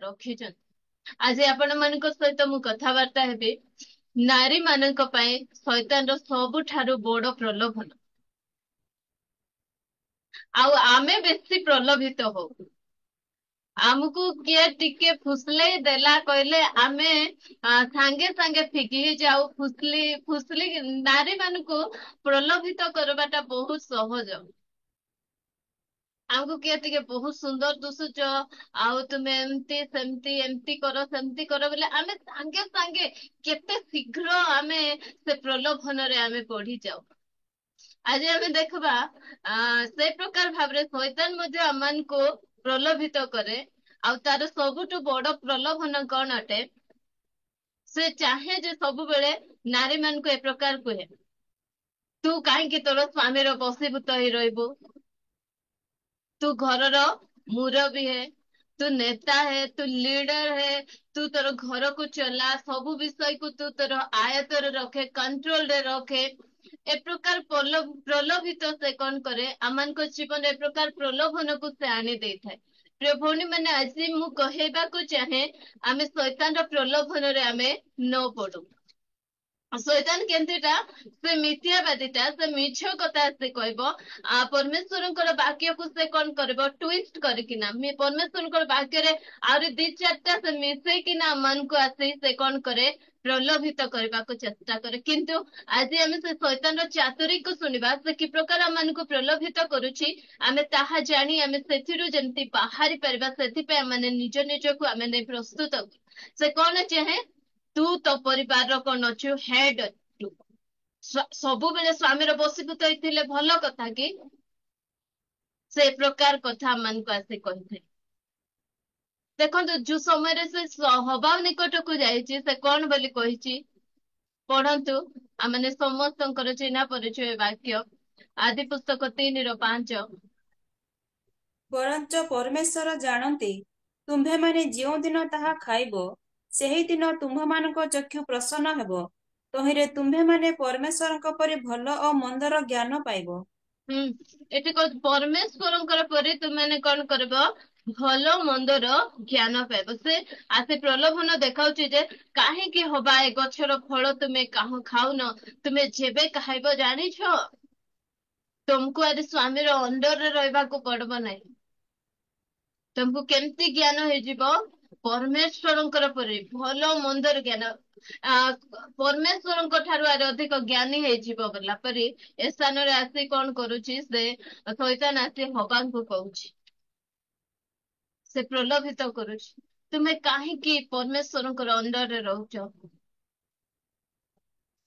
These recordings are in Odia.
ରଖିଛନ୍ତି। ଆଜି ଆପଣ ମାନଙ୍କ ସହିତ ମୁଁ କଥାବାର୍ତ୍ତା ହେବି ନାରୀ ମାନଙ୍କ ପାଇଁ ଶୈତାନର ସବୁଠାରୁ ବଡ ପ୍ରଲୋଭନ। ଆଉ ଆମେ ବେଶୀ ପ୍ରଲୋଭିତ ହଉ। ଆମକୁ କିଏ ଟିକେ ଫୁସଲେଇ ଦେଲା କହିଲେ ଆମେ ସାଙ୍ଗେ ସାଙ୍ଗେ ପିଘଳି ଯାଉ। ଫୁସଲି ନାରୀ ମାନଙ୍କୁ ପ୍ରଲୋଭିତ କରିବାଟା ବହୁତ ସହଜ। ଆମକୁ କିଏ ଟିକେ ବହୁତ ସୁନ୍ଦର ଦୁସୁଛ, ଆଉ ତୁମେ ଏମତି ସେମତି ଏମତି କର ସେମତି କର ବୋଲେ ଆମେ ସାଙ୍ଗେ ସାଙ୍ଗେ କେତେ ଶୀଘ୍ର ଆମେ ସେ ପ୍ରଲୋଭନରେ ଆମେ ପଢିଯାଉ। ଆଜି ଆମେ ଦେଖିବା ସେ ପ୍ରକାର ଭାବରେ ଶୈତାନ ମଧ୍ୟ ଆମମାନଙ୍କୁ ପ୍ରଲୋଭିତ କରେ। ଆଉ ତାର ସବୁଠୁ ବଡ ପ୍ରଲୋଭନ କଣ ଅଟେ? ସେ ଚାହେଁ ଯେ ସବୁବେଳେ ନାରୀ ମାନଙ୍କୁ ଏ ପ୍ରକାର କୁହେ, ତୁ କାହିଁକି ତୋର ସ୍ଵାମୀର ବଶୀଭୂତ ହେଇ ରହିବୁ? तू घरर मुरबी है, तू नेता है, तू लीडर है, तू तोर घर को चला, सबु विषय को तू तोर आयतर रखे, कंट्रोल रे रखे। ए प्रकार प्रलोभित से कौन करे आमान को जीवन ए प्रकार प्रलोभन को से आनी दे थाए। प्रिय भौणी मैंने आज मु कहबा को चाहे आमे शैतान रो प्रलोभन रे आमे न पड़ू। शैतान केंतिटा से मिथ्यावादीटा से मिछ कथा से कहबो परमेश्वरଙ୍କର ବାକ୍ୟକୁ ସେ କଣ କରିବ ଟ୍ୱିଷ୍ଟ କରିକିନା परमेश्वरଙ୍କର ବାକ୍ୟରେ ଆହୁରି ଦି ଚାରିଟା ସେ ମିଶେଇକିନା ଆମମାନଙ୍କୁ ଆସି ସେ କଣ କରେ ପ୍ରଲୋଭିତ କରିବାକୁ ଚେଷ୍ଟା କରେ। କିନ୍ତୁ ଆଜି ଆମେ ସେ ଶୈତାନର ଚାତୁରୀକୁ ଶୁଣିବା ସେ କି ପ୍ରକାର ଆମମାନଙ୍କୁ ପ୍ରଲୋଭିତ କରୁଛି ଆମେ ତାହା ଜାଣି ଆମେ ସେଥିରୁ ଯେମିତି ବାହାରି ପାରିବା ସେଥିପାଇଁ ଆମେ ନିଜ ନିଜକୁ ଆମେ ନେଇ ପ୍ରସ୍ତୁତ। ସେ କଣ ଚାହେଁ ତୁ ତ ପରିବାରର କଣ ଅଛୁ ହେଡ ତୁ ସବୁବେଳେ ସ୍ଵାମୀର ବଶୀଭୂତ ହେଇଥିଲେ ଭଲ କଥା କି? ସେ ପ୍ରକାର କଥା ଆମମାନଙ୍କୁ ଆସି କହିଥାଏ। ଦେଖନ୍ତୁ ଯୋଉ ସମୟରେ ସେ ହବା ନିକଟକୁ ଯାଇଛି ସେ କଣ ବୋଲି କହିଛି ପଢନ୍ତୁ। ଆମେ ସମସ୍ତଙ୍କର ଚିହ୍ନା ପରିଚୟ ବାକ୍ୟ ଆଦି ପୁସ୍ତକ 3:5। ବରଞ୍ଚ ପରମେଶ୍ୱର ଜାଣନ୍ତି ତୁମ୍ଭେମାନେ ଯେଉଁଦିନ ତାହା ଖାଇବ ସେହିଦିନ ତୁମ୍ଭମାନଙ୍କ ଚକ୍ଷୁ ପ୍ରସନ୍ନ ହେବ, ତହିଁରେ ତୁମ୍ଭେମାନେ ପରମେଶ୍ୱରଙ୍କ ପରି ଭଲ ଓ ମନ୍ଦର ଜ୍ଞାନ ପାଇବ। ଏଠି କହୁଛି ପରମେଶ୍ୱରଙ୍କର ପରି ତୁମେ କଣ କରିବ ଭଲ ମନ୍ଦର ଜ୍ଞାନ ପାଇବ। ସେ ଆସି ପ୍ରଲୋଭନ ଦେଖାଉଛି ଯେ କାହିଁକି ହବା ଏ ଗଛର ଫଳ ତୁମେ ଖାଉନ? ତୁମେ ଯେବେ ଖାଇବ ଜାଣିଛ ତୁମକୁ ଆଜି ସ୍ଵାମୀର ଅଣ୍ଡରରେ ରହିବାକୁ ପଡିବ ନାହିଁ। ତୁମକୁ କେମିତି ଜ୍ଞାନ ହେଇଯିବ ପରମେଶ୍ୱରଙ୍କର ପରି ଭଲ ମନ୍ଦର ଜ୍ଞାନ। ପରମେଶ୍ୱରଙ୍କ ଠାରୁ ଆହୁରି ଅଧିକ ଜ୍ଞାନୀ ହେଇଯିବ ବୋଲା ପରି ଏ ସ୍ଥାନରେ ଆସି କଣ କରୁଛି ସେ ଶୈତାନ ଆସି ହବାକୁ କହୁଛି। ସେ ପ୍ରଲୋଭିତ କରୁଛି ତୁମେ କାହିଁକି ପରମେଶ୍ୱରଙ୍କର ଅଣ୍ଡରରେ ରହୁଛ?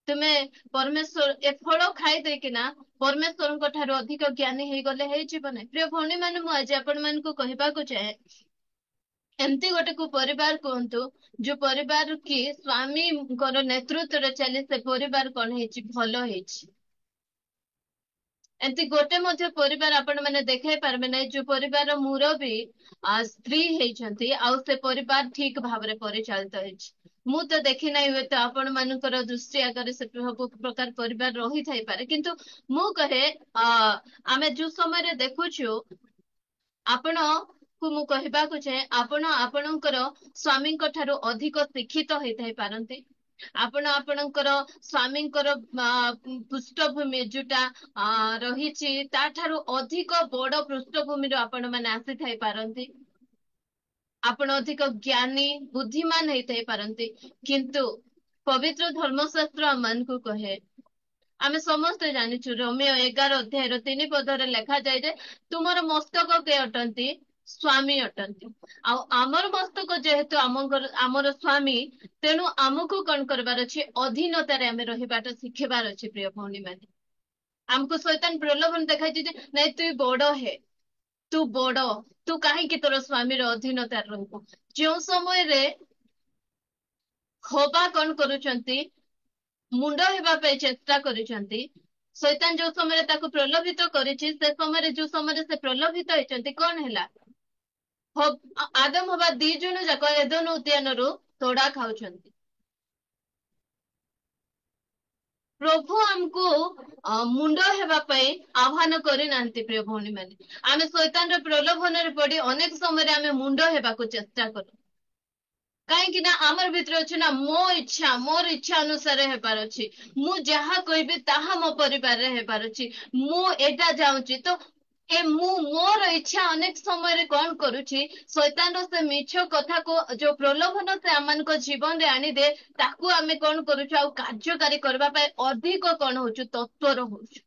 ତୁମେ ପରମେଶ୍ୱର ଏ ଫଳ ଖାଇଦେଇକିନା ପରମେଶ୍ୱରଙ୍କ ଠାରୁ ଅଧିକ ଜ୍ଞାନୀ ହେଇଗଲେ ହେଇଯିବ ନାହିଁ। ପ୍ରିୟ ଭଉଣୀ ମାନେ ମୁଁ ଆଜି ଆପଣ ମାନଙ୍କୁ କହିବାକୁ ଚାହେଁ ଏମିତି ଗୋଟେ ପରିବାର କୁହନ୍ତୁ ଯୋଉ ପରିବାର କି ସ୍ଵାମୀଙ୍କର ନେତୃତ୍ୱରେ ଚାଲି ସେ ପରିବାର କଣ ହେଇଛି ଭଲ ହେଇଛି। ଏମିତି ଗୋଟେ ମଧ୍ୟ ପରିବାର ଆପଣ ମାନେ ଦେଖେଇ ପାରିବେ ନାହିଁ ଯୋଉ ପରିବାର ମୁରବୀ ସ୍ତ୍ରୀ ହେଇଛନ୍ତି ଆଉ ସେ ପରିବାର ଠିକ ଭାବରେ ପରିଚାଳିତ ହେଇଛି। ମୁଁ ତ ଦେଖି ନାହିଁ, ହୁଏତ ଆପଣ ମାନଙ୍କର ଦୃଷ୍ଟି ଆଗରେ ସେ ସବୁ ପ୍ରକାର ପରିବାର ରହିଥାଇପାରେ, କିନ୍ତୁ ମୁଁ କହେ ଆମେ ଯୋଉ ସମୟରେ ଦେଖୁଛୁ ଆପଣଙ୍କୁ ମୁଁ କହିବାକୁ ଚାହେଁ ଆପଣ ଆପଣଙ୍କର ସ୍ଵାମୀଙ୍କ ଠାରୁ ଅଧିକ ଶିକ୍ଷିତ ହେଇଥାଇ ପାରନ୍ତି। ଆପଣ ଆପଣଙ୍କର ସ୍ଵାମୀଙ୍କର ପୃଷ୍ଠଭୂମି ଯୋଉଟା ରହିଛି ତା ଠାରୁ ଅଧିକ ବଡ ପୃଷ୍ଠଭୂମିରୁ ଆପଣ ମାନେ ଆସିଥାଇ ପାରନ୍ତି। ଆପଣ ଅଧିକ ଜ୍ଞାନୀ ବୁଦ୍ଧିମାନ ହେଇଥାଇ ପାରନ୍ତି, କିନ୍ତୁ ପବିତ୍ର ଧର୍ମଶାସ୍ତ୍ର ଆମମାନଙ୍କୁ କହେ ଆମେ ସମସ୍ତେ ଜାଣିଛୁ ରୋମିଓ 11 ଅଧ୍ୟାୟର 3 ପଦରେ ଲେଖାଯାଏ ଯେ ତୁମର ମସ୍ତକ କେ ଅଟନ୍ତି ସ୍ଵାମୀ ଅଟନ୍ତି। ଆଉ ଆମର ମସ୍ତକ ଯେହେତୁ ଆମର ସ୍ଵାମୀ, ତେଣୁ ଆମକୁ କଣ କରିବାର ଅଛି ଅଧୀନତାରେ ଆମେ ରହିବାଟା ଶିଖିବାର ଅଛି। ପ୍ରିୟ ଭଉଣୀ ମାନେ ଆମକୁ ଶୈତାନ ପ୍ରଲୋଭନ ଦେଖାଇଛି ଯେ ନାଇଁ ତୁ ବଡ ହେ, ତୁ ବଡ, ତୁ କାହିଁକି ତୋର ସ୍ଵାମୀର ଅଧୀନତାରେ ରହିବୁ। ଯେଉଁ ସମୟରେ ଖୋବା କଣ କରୁଛନ୍ତି ମୁଣ୍ଡ ହେବା ପାଇଁ ଚେଷ୍ଟା କରିଛନ୍ତି, ଶୈତାନ ଯୋଉ ସମୟରେ ତାକୁ ପ୍ରଲୋଭିତ କରିଛି ସେ ସମୟରେ ଯୋଉ ସମୟରେ ସେ ପ୍ରଲୋଭିତ ହେଇଛନ୍ତି କଣ ହେଲା ଆଦମ ହବା 2 ଜଣ ଯାକ ଏଦନ ଉଦ୍ୟାନରୁ ତୋଡା ଖାଉଛନ୍ତି। ପ୍ରଭୁ ଆମକୁ ମୁଣ୍ଡ ହେବା ପାଇଁ ଆହ୍ୱାନ କରିନାହାନ୍ତି। ପ୍ରିୟ ଭଉଣୀ ମାନେ ଆମେ ଶୈତାନର ପ୍ରଲୋଭନରେ ପଡି ଅନେକ ସମୟରେ ଆମେ ମୁଣ୍ଡ ହେବାକୁ ଚେଷ୍ଟା କରୁ। କାହିଁକି ନା ଆମର ଭିତରେ ଅଛି ନା ମୋ ଇଚ୍ଛା, ମୋର ଇଚ୍ଛା ଅନୁସାରେ ହେବାର ଅଛି। ମୁଁ ଯାହା କହିବି ତାହା ମୋ ପରିବାରରେ ହେବାର ଅଛି। ମୁଁ ଏଇଟା ଚାହୁଁଛି ତ ମୁଁ ମୋର ଇଚ୍ଛା ଅନେକ ସମୟରେ କଣ କରୁଛି, ଶୈତାନର ସେ ମିଛ କଥାକୁ ଯୋଉ ପ୍ରଲୋଭନ ସେ ଆମମାନଙ୍କ ଜୀବନରେ ଆଣିଦିଏ, ତାକୁ ଆମେ କଣ କରୁଛୁ ଆଉ କାର୍ଯ୍ୟକାରୀ କରିବା ପାଇଁ ଅଧିକ କଣ ହଉଛୁ, ତତ୍ପର ହଉଛୁ।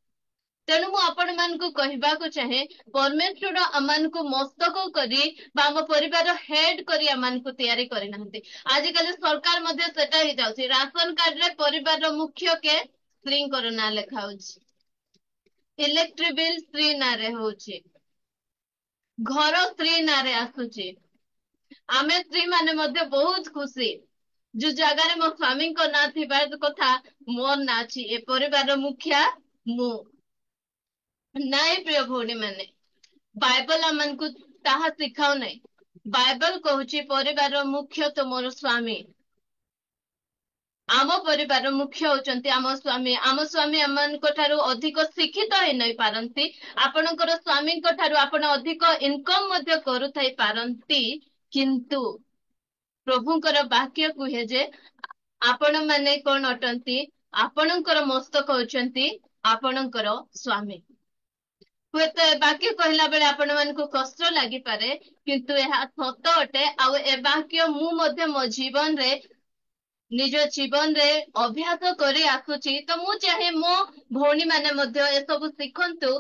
ତେଣୁ ମୁଁ ଆପଣ ମାନଙ୍କୁ କହିବାକୁ ଚାହେଁ, ପରମେଶ୍ୱର ଆମମାନଙ୍କୁ ମସ୍ତକ କରି ବା ଆମ ପରିବାର ହେଡ କରି ଆମମାନଙ୍କୁ ତିଆରି କରିନାହାନ୍ତି। ଆଜିକାଲି ସରକାର ମଧ୍ୟ ସେଟା ହିଁ ଯାଉଛି। ରାସନ କାର୍ଡରେ ପରିବାରର ମୁଖ୍ୟ କିଏ? ସ୍ତ୍ରୀଙ୍କର ନାଁ ଲେଖା ହଉଛି। ଇଲେକ୍ଟ୍ରି ବିଲ୍ ସ୍ତ୍ରୀ ନାଁରେ ହଉଛି। ଘର ସ୍ତ୍ରୀ ନାଁରେ ଆସୁଛି। ଆମେ ସ୍ତ୍ରୀ ମାନେ ମଧ୍ୟ ବହୁତ ଖୁସି, ଯୋଉ ଜାଗାରେ ମୋ ସ୍ଵାମୀଙ୍କ ନାଁ ଥିବା କଥା ମୋର ନାଁ ଅଛି। ଏ ପରିବାରର ମୁଖିଆ ମୁଁ। ନାଇଁ ପ୍ରିୟ ଭଉଣୀ ମାନେ, ବାଇବଲ ଆମମାନଙ୍କୁ ତାହା ଶିଖାଉ ନାହିଁ। ବାଇବଲ କହୁଛି ପରିବାରର ମୁଖ୍ୟ ତ ମୋର ସ୍ଵାମୀ। ଆମ ପରିବାରର ମୁଖ୍ୟ ହଉଛନ୍ତି ଆମ ସ୍ଵାମୀ। ଆମ ସ୍ଵାମୀ ଆମମାନଙ୍କ ଠାରୁ ଅଧିକ ଶିକ୍ଷିତ ହେଇ ନାଇଁ ପାରନ୍ତି। ଆପଣଙ୍କର ସ୍ଵାମୀଙ୍କ ଠାରୁ ଆପଣ ଅଧିକ ଇନକମ ମଧ୍ୟ କରୁଥାଇ ପାରନ୍ତି, କିନ୍ତୁ ପ୍ରଭୁଙ୍କର ବାକ୍ୟ କୁହେ ଯେ ଆପଣ ମାନେ କଣ ଅଟନ୍ତି? ଆପଣଙ୍କର ମସ୍ତକ ହଉଛନ୍ତି ଆପଣଙ୍କର ସ୍ଵାମୀ। ହୁଏତ ଏ ବାକ୍ୟ କହିଲା ବେଳେ ଆପଣ ମାନଙ୍କୁ କଷ୍ଟ ଲାଗିପାରେ, କିନ୍ତୁ ଏହା ସତ ଅଟେ। ଆଉ ଏ ବାକ୍ୟ ମୁଁ ମଧ୍ୟ ମୋ ଜୀବନରେ ନିଜ ଜୀବନରେ ଅଭ୍ୟାସ କରି ଆସୁଛି। ତ ମୁଁ ଚାହେଁ ମୋ ଭଉଣୀ ମାନେ ମଧ୍ୟ ଏସବୁ ଶିଖନ୍ତୁ।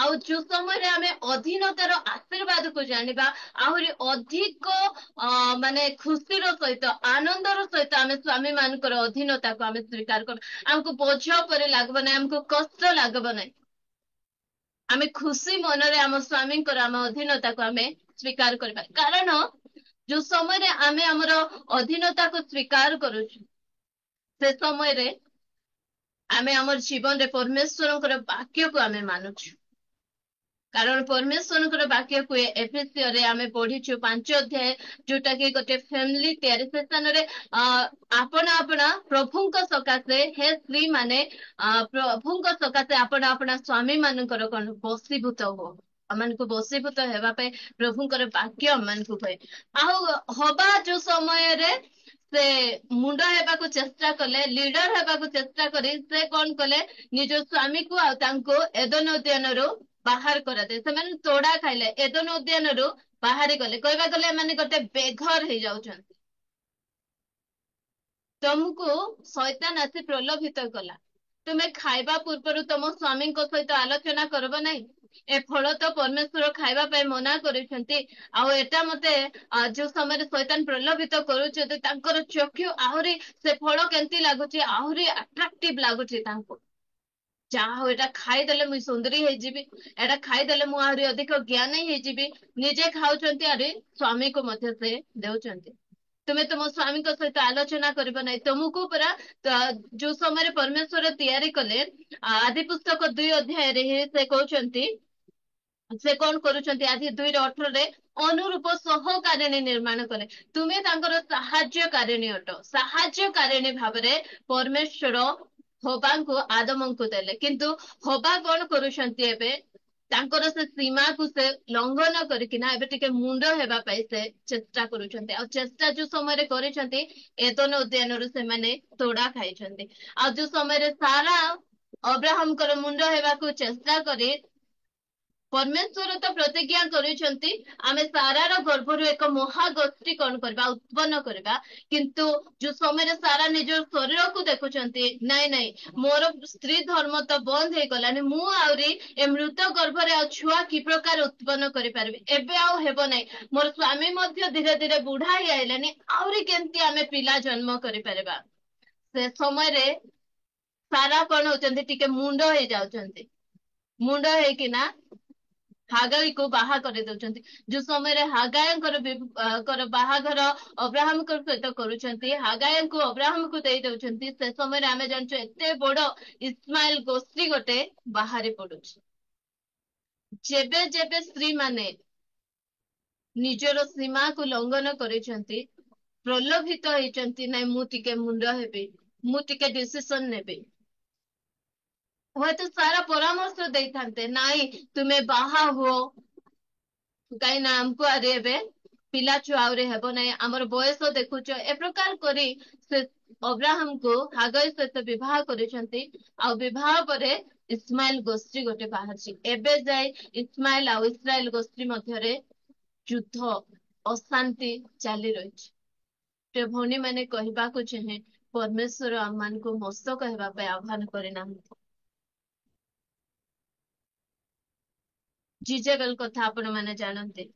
ଆଉ ଯୋଉ ସମୟରେ ଆମେ ଅଧୀନତାର ଆଶୀର୍ବାଦକୁ ଜାଣିବା, ଆହୁରି ଅଧିକ ମାନେ ଖୁସିର ସହିତ, ଆନନ୍ଦର ସହିତ ଆମେ ସ୍ଵାମୀ ମାନଙ୍କର ଅଧୀନତାକୁ ଆମେ ସ୍ୱୀକାର କରୁ। ଆମକୁ ବୋଝ ପରି ଲାଗିବ ନାହିଁ, ଆମକୁ କଷ୍ଟ ଲାଗିବ ନାହିଁ। ଆମେ ଖୁସି ମନରେ ଆମ ସ୍ଵାମୀଙ୍କର ଆମ ଅଧୀନତାକୁ ଆମେ ସ୍ୱୀକାର କରିବା। କାରଣ ଯୋଉ ସମୟରେ ଆମେ ଆମର ଅଧୀନତାକୁ ସ୍ୱୀକାର କରୁଛୁ, ସେ ସମୟରେ ଆମେ ଆମର ଜୀବନରେ ପରମେଶ୍ୱରଙ୍କର ବାକ୍ୟକୁ ଆମେ ମାନୁଛୁ। କାରଣ ପରମେଶ୍ୱରଙ୍କର ବାକ୍ୟ କୁହେ, ଏଫେସିୟରେ ଆମେ ପଢିଛୁ 5 ଅଧ୍ୟାୟ, ଯୋଉଟା କି ଗୋଟେ ଫ୍ୟାମିଲି ତିଆରି। ସେ ସ୍ଥାନରେ ଆପଣ ପ୍ରଭୁଙ୍କ ସକାଶେ, ହେ ସ୍ତ୍ରୀ ମାନେ ପ୍ରଭୁଙ୍କ ସକାଶେ ଆପଣ ସ୍ଵାମୀ ମାନଙ୍କର କଣ ବଶୀଭୂତ ହୁଅ। ଆମମାନଙ୍କୁ ବଶୀଭୂତ ହେବା ପାଇଁ ପ୍ରଭୁଙ୍କର ବାକ୍ୟ ଆମମାନଙ୍କୁ କହେ। ଆଉ ହବା ଯୋଉ ସମୟରେ ସେ ମୁଣ୍ଡ ହେବାକୁ ଚେଷ୍ଟା କଲେ, ଲିଡର ହେବାକୁ ଚେଷ୍ଟା କରି ସେ କଣ କଲେ, ନିଜ ସ୍ଵାମୀକୁ ଆଉ ତାଙ୍କୁ ଏଦନ ଉଦ୍ୟାନରୁ ବାହାର କରାଯାଏ। ସେମାନେ ତୋଡା ଖାଇଲେ, ଏଦନ ଉଦ୍ୟାନରୁ ବାହାରି ଗଲେ। କହିବାକୁ ଗଲେ ଏମାନେ ଗୋଟେ ବେଘର ହେଇଯାଉଛନ୍ତି। ତମକୁ ଶୈତାନ ଆସି ପ୍ରଲୋଭିତ କଲା, ତୁମେ ଖାଇବା ପୂର୍ବରୁ ତମ ସ୍ଵାମୀଙ୍କ ସହିତ ଆଲୋଚନା କରିବ ନାହିଁ। ଏ ଫଳ ତ ପରମେଶ୍ୱର ଖାଇବା ପାଇଁ ମନା କରିଛନ୍ତି। ଆଉ ଏଟା ମତେ ଯୋଉ ସମୟରେ ଶୈତାନ ପ୍ରଲୋଭିତ କରୁଛନ୍ତି, ତାଙ୍କର ଚକ୍ଷୁ ଆହୁରି ସେ ଫଳ କେମିତି ଲାଗୁଛି, ଆହୁରି ଆଟ୍ରାକ୍ଟିଭ ଲାଗୁଛି ତାଙ୍କୁ। ଯାହା ହଉ ଏଟା ଖାଇଦେଲେ ମୁଁ ସୁନ୍ଦରୀ ହେଇଯିବି, ଏଟା ଖାଇଦେଲେ ମୁଁ ଆହୁରି ଅଧିକ ଜ୍ଞାନୀ ହେଇଯିବି। ନିଜେ ଖାଉଛନ୍ତି, ଆହୁରି ସ୍ଵାମୀକୁ ମଧ୍ୟ ସେ ଦେଉଛନ୍ତି। ତୁମେ ତୁମ ସ୍ଵାମୀଙ୍କ ସହିତ ଆଲୋଚନା କରିବ ନାହିଁ। ତମକୁ ପୁରା ଯୋଉ ସମୟରେ ପରମେଶ୍ୱର ତିଆରି କଲେ, ଆଦି ପୁସ୍ତକ 2 ଅଧ୍ୟାୟରେ ହିଁ ସେ କହୁଛନ୍ତି, ସେ କଣ କରୁଛନ୍ତି, ଆଦି 2:18ରେ ଅନୁରୂପ ସହକାରିଣୀ ନିର୍ମାଣ କଲେ। ତୁମେ ତାଙ୍କର ସାହାଯ୍ୟକାରିଣୀ ଅଟ। ସାହାଯ୍ୟକାରିଣୀ ଭାବରେ ପରମେଶ୍ୱର ହବାଙ୍କୁ ଆଦମଙ୍କୁ ଦେଲେ। କିନ୍ତୁ ହବା କଣ କରୁଛନ୍ତି, ଏବେ ତାଙ୍କର ସେ ସୀମାକୁ ସେ ଲଙ୍ଘନ କରିକିନା ଏବେ ଟିକେ ମୁଣ୍ଡ ହେବା ପାଇଁ ସେ ଚେଷ୍ଟା କରୁଛନ୍ତି। ଆଉ ଚେଷ୍ଟା ଯୋଉ ସମୟରେ କରିଛନ୍ତି, ଏଦନ ଉଦ୍ୟାନରୁ ସେମାନେ ତୋଡା ଖାଇଛନ୍ତି। ଆଉ ଯୋଉ ସମୟରେ ସାରା ଅବ୍ରାହମଙ୍କର ମୁଣ୍ଡ ହେବାକୁ ଚେଷ୍ଟା କରି, ପରମେଶ୍ୱର ତ ପ୍ରତିଜ୍ଞା କରିଛନ୍ତି, ଆମେ ସାରାର ଗର୍ଭରୁ ଏକ ମହାଗୋଷ୍ଠୀ କଣ କରିବା, ଉତ୍ପନ୍ନ କରିବା। କିନ୍ତୁ ଯୋଉ ସମୟରେ ସାରା ନିଜ ଶରୀରକୁ ଦେଖୁଛନ୍ତି, ନାଇଁ ନାଇଁ ମୋର ସ୍ତ୍ରୀ ଧର୍ମ ତ ବନ୍ଦ ହେଇଗଲାନି, ମୁଁ ଆହୁରି ଏ ମୃତ ଗର୍ଭରେ ଆଉ ଛୁଆ କି ପ୍ରକାର ଉତ୍ପନ୍ନ କରିପାରିବି, ଏବେ ଆଉ ହେବ ନାହିଁ। ମୋର ସ୍ଵାମୀ ମଧ୍ୟ ଧୀରେ ଧୀରେ ବୁଢା ହେଇ ଆଇଲାନି, ଆହୁରି କେମିତି ଆମେ ପିଲା ଜନ୍ମ କରିପାରିବା। ସେ ସମୟରେ ସାରା କଣ ହଉଛନ୍ତି, ଟିକେ ମୁଣ୍ଡ ହେଇଯାଉଛନ୍ତି। ମୁଣ୍ଡ ହେଇକିନା ହାଗାଇକୁ ବାହା କରିଦଉଛନ୍ତି। ଯୋଉ ସମୟରେ ହାଗାୟଙ୍କର ବାହାଘର ଅବ୍ରାହମଙ୍କ ସହିତ କରୁଛନ୍ତି, ହାଗାୟଙ୍କୁ ଅବ୍ରାହମକୁ ଦେଇ ଦଉଛନ୍ତି, ସେ ସମୟରେ ଆମେ ଜାଣିଛୁ ଏତେ ବଡ ଇସ୍ମାଇଲ ଗୋଷ୍ଠୀ ଗୋଟେ ବାହାରି ପଡୁଛି। ଯେବେ ଯେବେ ସ୍ତ୍ରୀ ମାନେ ନିଜର ସୀମାକୁ ଲଙ୍ଘନ କରିଛନ୍ତି, ପ୍ରଲୋଭିତ ହେଇଛନ୍ତି, ନାଇଁ ମୁଁ ଟିକେ ମୁଣ୍ଡ ହେବି, ମୁଁ ଟିକେ ଡିସିସନ ନେବି, ହୁଏତ ସାରା ପରାମର୍ଶ ଦେଇଥାନ୍ତେ, ନାଇଁ ତୁମେ ବାହା ହୁଅ, କାହିଁକି ନା ଆମକୁ ଆରେ ଏବେ ପିଲା ଛୁଆ ଆହୁରି ହେବ ନାହିଁ, ଆମର ବୟସ ଦେଖୁଛ, ଏ ପ୍ରକାର କରି ସେ ଅବ୍ରାହମକୁ ହାଗର ସହିତ ବିବାହ କରିଛନ୍ତି। ଆଉ ବିବାହ ପରେ ଇସମାଇଲ ଗୋଷ୍ଠୀ ଗୋଟେ ବାହାରିଛି। ଏବେ ଯାଏ ଇସମାଇଲ ଆଉ ଇସ୍ରାଏଲ ଗୋଷ୍ଠୀ ମଧ୍ୟରେ ଯୁଦ୍ଧ, ଅଶାନ୍ତି ଚାଲି ରହିଛି। ପ୍ରିୟ ଭଉଣୀ ମାନେ, କହିବାକୁ ଚାହେଁ ପରମେଶ୍ୱର ଆମମାନଙ୍କୁ ମସ୍ତକ ହେବା ପାଇଁ ଆହ୍ୱାନ କରିନାହାନ୍ତି। ଜିଜେବେଲ କଥା ଆପଣ ମାନେ ଜାଣନ୍ତି।